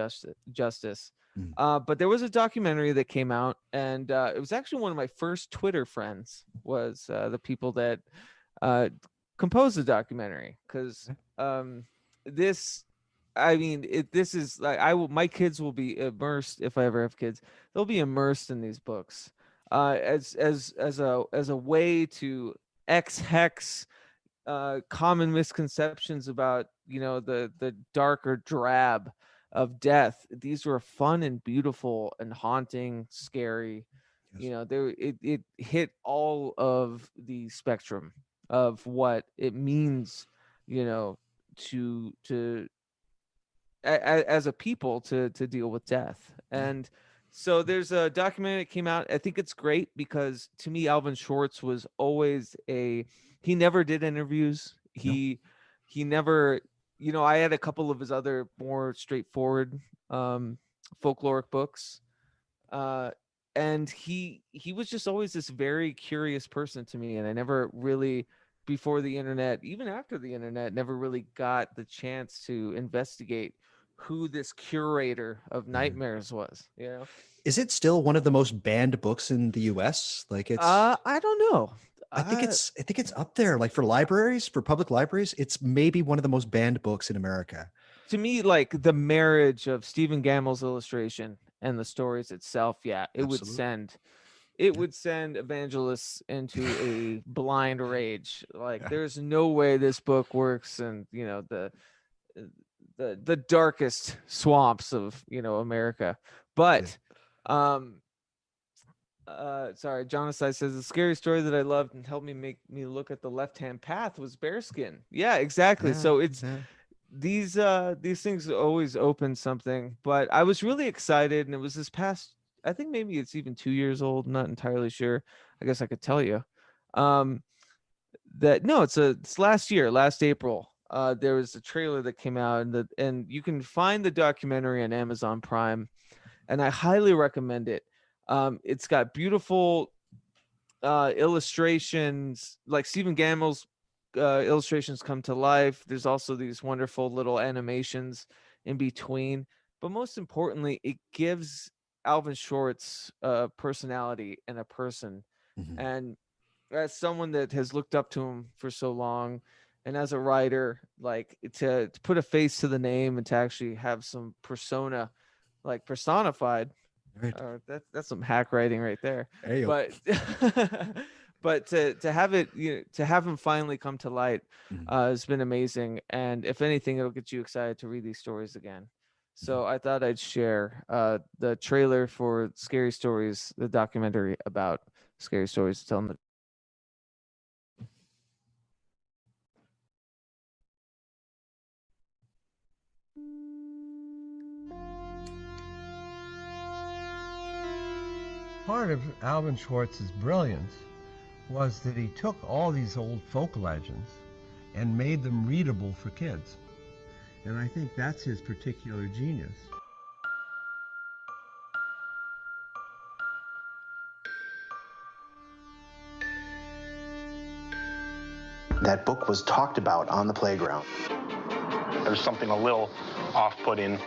justice. But there was a documentary that came out, and it was actually one of my first Twitter friends was the people that composed the documentary, because this is like my kids will be immersed if I ever have kids. They'll be immersed in these books as a way to hex common misconceptions about the darker drab of death. These were fun and beautiful and haunting, scary. It hit all of the spectrum of what it means, to as a people to deal with death. And so there's a documentary that came out. I think it's great because to me, Alvin Schwartz was always he never did interviews. He never, I had a couple of his other more straightforward folkloric books. And he was just always this very curious person to me. And I never really, before the internet, even after the internet, never really got the chance to investigate who this curator of nightmares was. Is it still one of the most banned books in the US? Like it's I don't know. I think it's up there. Like for libraries, for public libraries, it's maybe one of the most banned books in America. To me, like the marriage of Stephen Gammell's illustration and the stories itself, would send evangelists into a blind rage. Like there's no way this book works, and the darkest swamps of America. But sorry, Jonathan says the scary story that I loved and helped me make me look at the left-hand path was Bearskin. Yeah, exactly. So it's these things always open something. But I was really excited, and it was this past, I think maybe it's even 2 years old, not entirely sure. I guess I could tell you. That no, it's last year, last April. There was a trailer that came out, and you can find the documentary on Amazon Prime, and I highly recommend it. It's got beautiful illustrations, like Stephen Gammell's illustrations come to life. There's also these wonderful little animations in between, but most importantly, it gives Alvin Short's personality and a person. And as someone that has looked up to him for so long, and as a writer, like to put a face to the name and to actually have some persona, like personified, Right. that's some hack writing right there. Hey-o. But but to have it, to have him finally come to light, has been amazing. And if anything, it'll get you excited to read these stories again. So I thought I'd share the trailer for Scary Stories, the documentary about Scary Stories, telling the Part of Alvin Schwartz's brilliance was that he took all these old folk legends and made them readable for kids. And I think that's his particular genius. That book was talked about on the playground. There's something a little off-putting,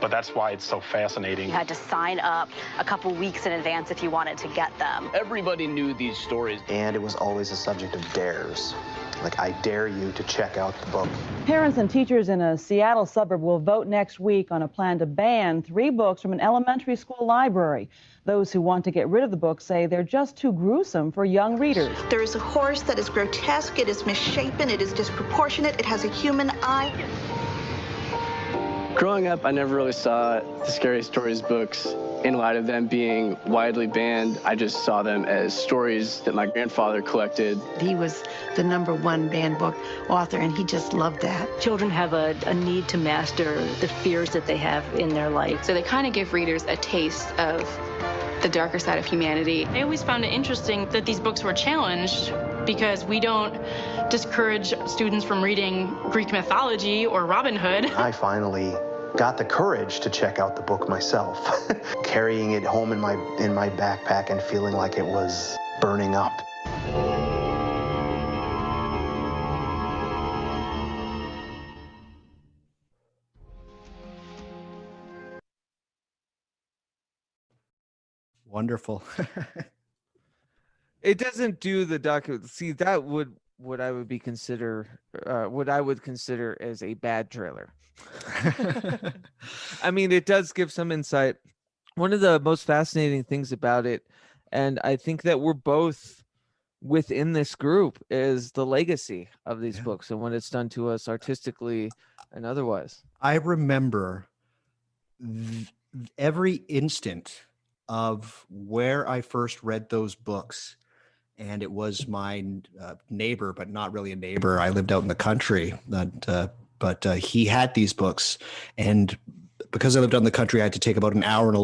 but that's why it's so fascinating. You had to sign up a couple weeks in advance if you wanted to get them. Everybody knew these stories. And it was always a subject of dares. Like, I dare you to check out the book. Parents and teachers in a Seattle suburb will vote next week on a plan to ban 3 books from an elementary school library. Those who want to get rid of the books say they're just too gruesome for young readers. There is a horse that is grotesque, it is misshapen, it is disproportionate, it has a human eye. Growing up, I never really saw the Scary Stories books in light of them being widely banned. I just saw them as stories that my grandfather collected. He was the #1 banned book author, and he just loved that. Children have a need to master the fears that they have in their life. So they kind of give readers a taste of the darker side of humanity. I always found it interesting that these books were challenged because we don't discourage students from reading Greek mythology or Robin Hood. I finally got the courage to check out the book myself, carrying it home in my backpack and feeling like it was burning up. Wonderful. It doesn't do the docu. See, that would what I would consider as a bad trailer. I mean, it does give some insight. One of the most fascinating things about it, and I think that we're both within this group, is the legacy of these books and what it's done to us artistically and otherwise. I remember every instant of where I first read those books. And it was my neighbor, but not really a neighbor. I lived out in the country, but he had these books. And because I lived out in the country, I had to take about an hour and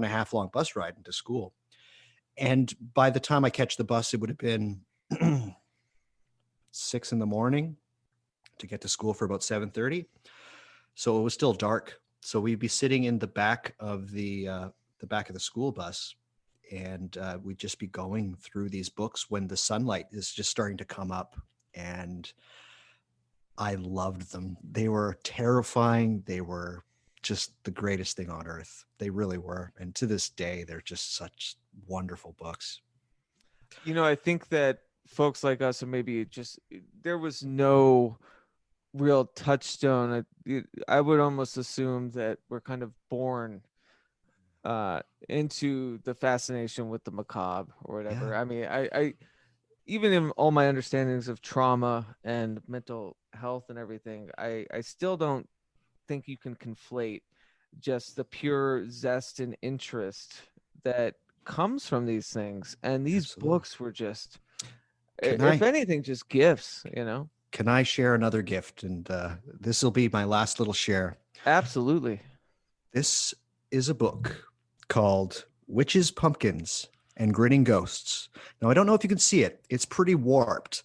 a half long bus ride into school. And by the time I catch the bus, it would have been 6 a.m. to get to school for about 7:30. So it was still dark. So we'd be sitting in the back of the school bus. And we'd just be going through these books when the sunlight is just starting to come up. And I loved them. They were terrifying. They were just the greatest thing on earth. They really were. And to this day, they're just such wonderful books. I think that folks like us, or maybe there was no real touchstone. I would almost assume that we're kind of born into the fascination with the macabre or whatever. Yeah. I mean, I even in all my understandings of trauma and mental health and everything, I still don't think you can conflate just the pure zest and interest that comes from these things. And these books were just, if anything, just gifts, can I share another gift? And this will be my last little share. Absolutely. This is a book called Witches, Pumpkins, and Grinning Ghosts. Now, I don't know if you can see it. It's pretty warped.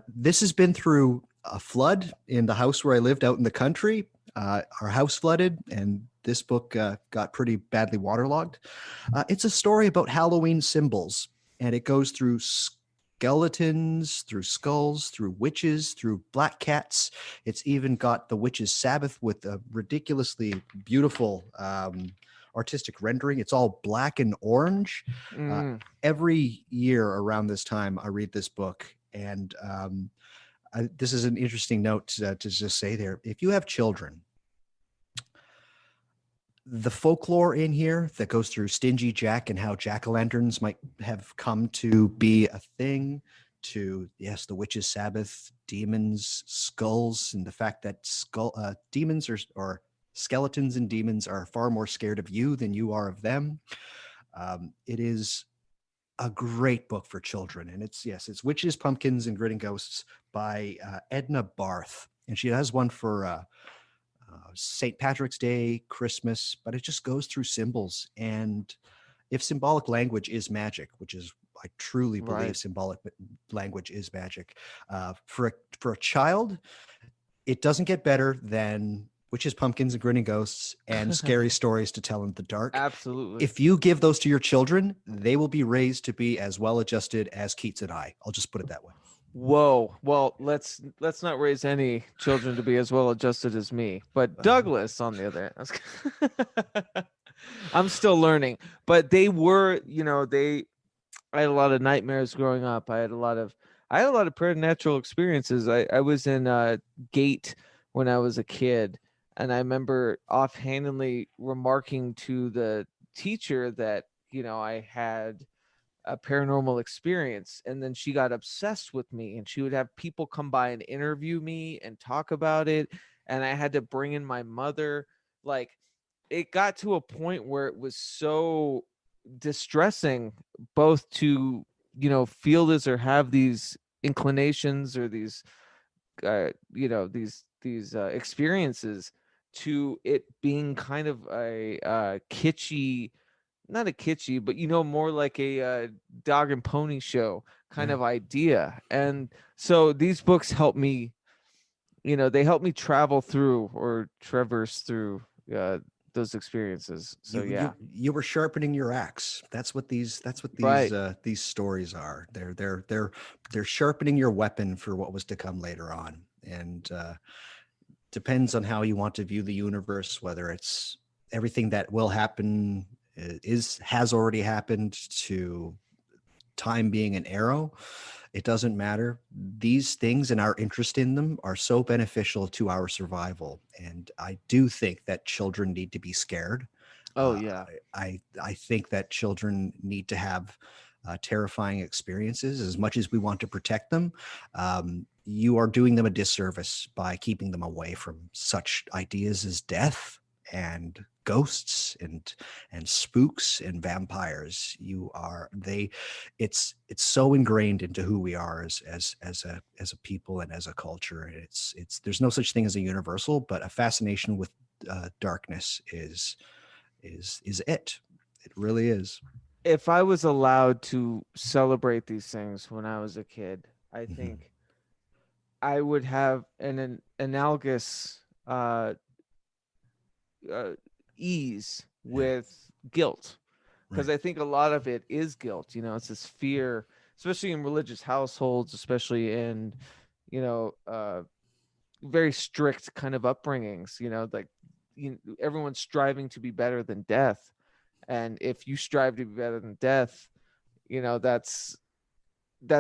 This has been through a flood in the house where I lived out in the country. Our house flooded, and this book got pretty badly waterlogged. It's a story about Halloween symbols, and it goes through skeletons, through skulls, through witches, through black cats. It's even got the witch's Sabbath with a ridiculously beautiful artistic rendering. It's all black and orange. Every year around this time, I read this book, and this is an interesting note to just say there. If you have children, the folklore in here that goes through Stingy Jack and how jack-o'-lanterns might have come to be a thing, to, yes, the witch's Sabbath, demons, skulls, and the fact that demons or skeletons and demons are far more scared of you than you are of them. It is a great book for children. And it's Witches, Pumpkins, and Grinning Ghosts by Edna Barth. And she has one for St. Patrick's Day, Christmas, but it just goes through symbols. And if symbolic language is magic, which is, I truly believe symbolic language is magic, for a child, it doesn't get better than Witches, Pumpkins, and Grinning Ghosts and scary stories to tell in the dark. Absolutely. If you give those to your children, they will be raised to be as well-adjusted as Keats and I. I'll just put it that way. Whoa. Well, let's not raise any children to be as well adjusted as me. But Douglas, on the other hand, I'm still learning. But they were, I had a lot of nightmares growing up. I had a lot of preternatural experiences. I was in Gate when I was a kid, and I remember offhandedly remarking to the teacher that, I had a paranormal experience, and then she got obsessed with me, and she would have people come by and interview me and talk about it, and I had to bring in my mother. Like, it got to a point where it was so distressing both to feel this or have these inclinations or these these experiences, to it being kind of a kitschy, not a kitschy, but more like a dog and pony show kind of idea. And so these books help me, they help me travel through or traverse through those experiences. So you were sharpening your axe. That's what these stories are. They're sharpening your weapon for what was to come later on. And depends on how you want to view the universe, whether it's everything that will happen has already happened, to time being an arrow. It doesn't matter. These things and our interest in them are so beneficial to our survival. And I do think that children need to be scared. I think that children need to have terrifying experiences. As much as we want to protect them, you are doing them a disservice by keeping them away from such ideas as death and ghosts and spooks and vampires. It's so ingrained into who we are as a people and as a culture. It's there's no such thing as a universal, but a fascination with darkness is it. It really is. If I was allowed to celebrate these things when I was a kid, I think I would have an analogous ease with guilt, because I think a lot of it is guilt. It's this fear, especially in religious households, especially in very strict kind of upbringings. Like everyone's striving to be better than death, and if you strive to be better than death, that's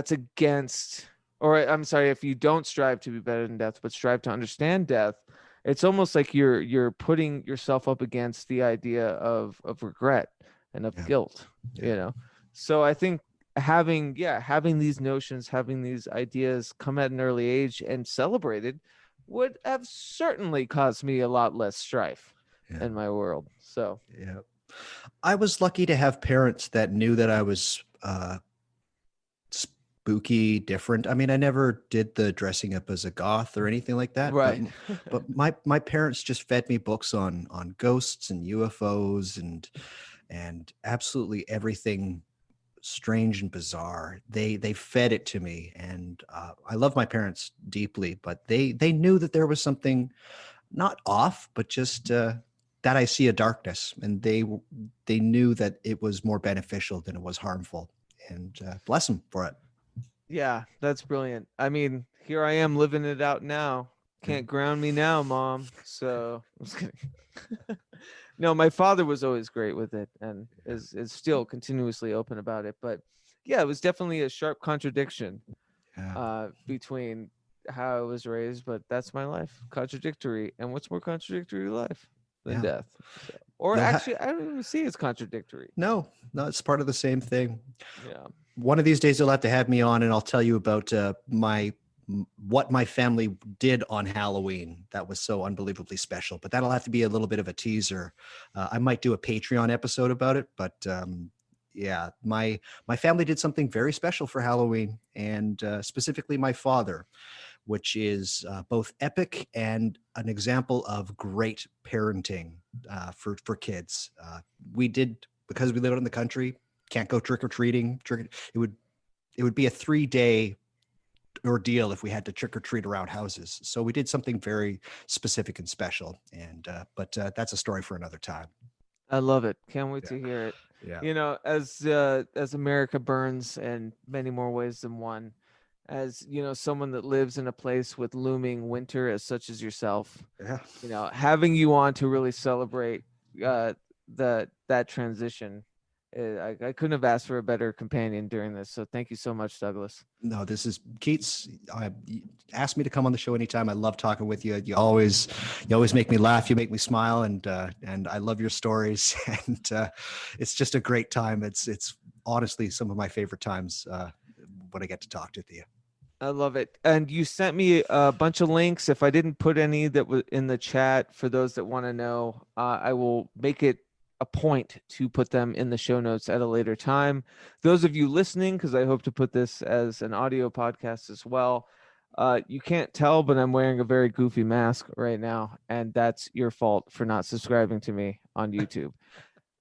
against, or I'm sorry, if you don't strive to be better than death but strive to understand death, it's almost like you're putting yourself up against the idea of regret and of guilt. So I think having these notions, having these ideas come at an early age and celebrated would have certainly caused me a lot less strife in my world. So I was lucky to have parents that knew that I was spooky, different. I mean, I never did the dressing up as a goth or anything like that. Right. But my parents just fed me books on ghosts and UFOs and absolutely everything strange and bizarre. They fed it to me, and I love my parents deeply, but they knew that there was something not off, but just that I see a darkness, and they knew that it was more beneficial than it was harmful, and bless them for it. Yeah, that's brilliant. I mean, here I am living it out now. Can't ground me now, Mom. So I'm just kidding. No, my father was always great with it and is still continuously open about it. But yeah, it was definitely a sharp contradiction between how I was raised, but that's my life. Contradictory. And what's more contradictory to life than death? So, or You'll ha- actually, I don't even see it's contradictory. No, it's part of the same thing. Yeah. One of these days you'll have to have me on, and I'll tell you about what my family did on Halloween. That was so unbelievably special. But that'll have to be a little bit of a teaser. I might do a Patreon episode about it, but yeah, my family did something very special for Halloween, and specifically my father, which is both epic and an example of great parenting for kids. We did, because we live out in the country, can't go trick or treating. It would be a 3-day ordeal if we had to trick or treat around houses. So we did something very specific and special. And but that's a story for another time. I love it. Can't wait to hear it. Yeah. You know, as America burns in many more ways than one, as you know, someone that lives in a place with looming winter, as such as yourself. Yeah. You know, having you on to really celebrate that transition. I couldn't have asked for a better companion during this. So thank you so much, Douglas. No, this is Keats. Ask me to come on the show anytime. I love talking with you. You always make me laugh. You make me smile, and I love your stories. And it's just a great time. It's honestly some of my favorite times when I get to talk to you. I love it. And you sent me a bunch of links. If I didn't put any that was in the chat, for those that want to know, I will make it a point to put them in the show notes at a later time. Those of you listening, because I hope to put this as an audio podcast as well, you can't tell, but I'm wearing a very goofy mask right now, and that's your fault for not subscribing to me on YouTube.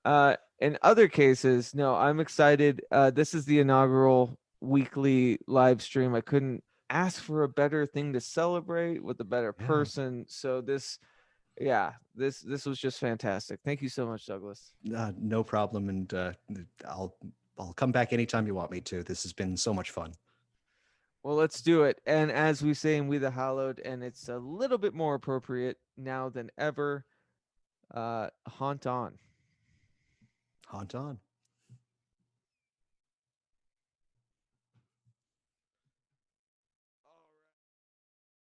In other cases, no, I'm excited. This is the inaugural weekly live stream. I couldn't ask for a better thing to celebrate with a better person. So this was just fantastic. Thank you so much, Douglas. No problem. And I'll come back anytime you want me to. This has been so much fun. Well, let's do it. And as we say in We the Hallowed, and it's a little bit more appropriate now than ever, haunt on. Haunt on.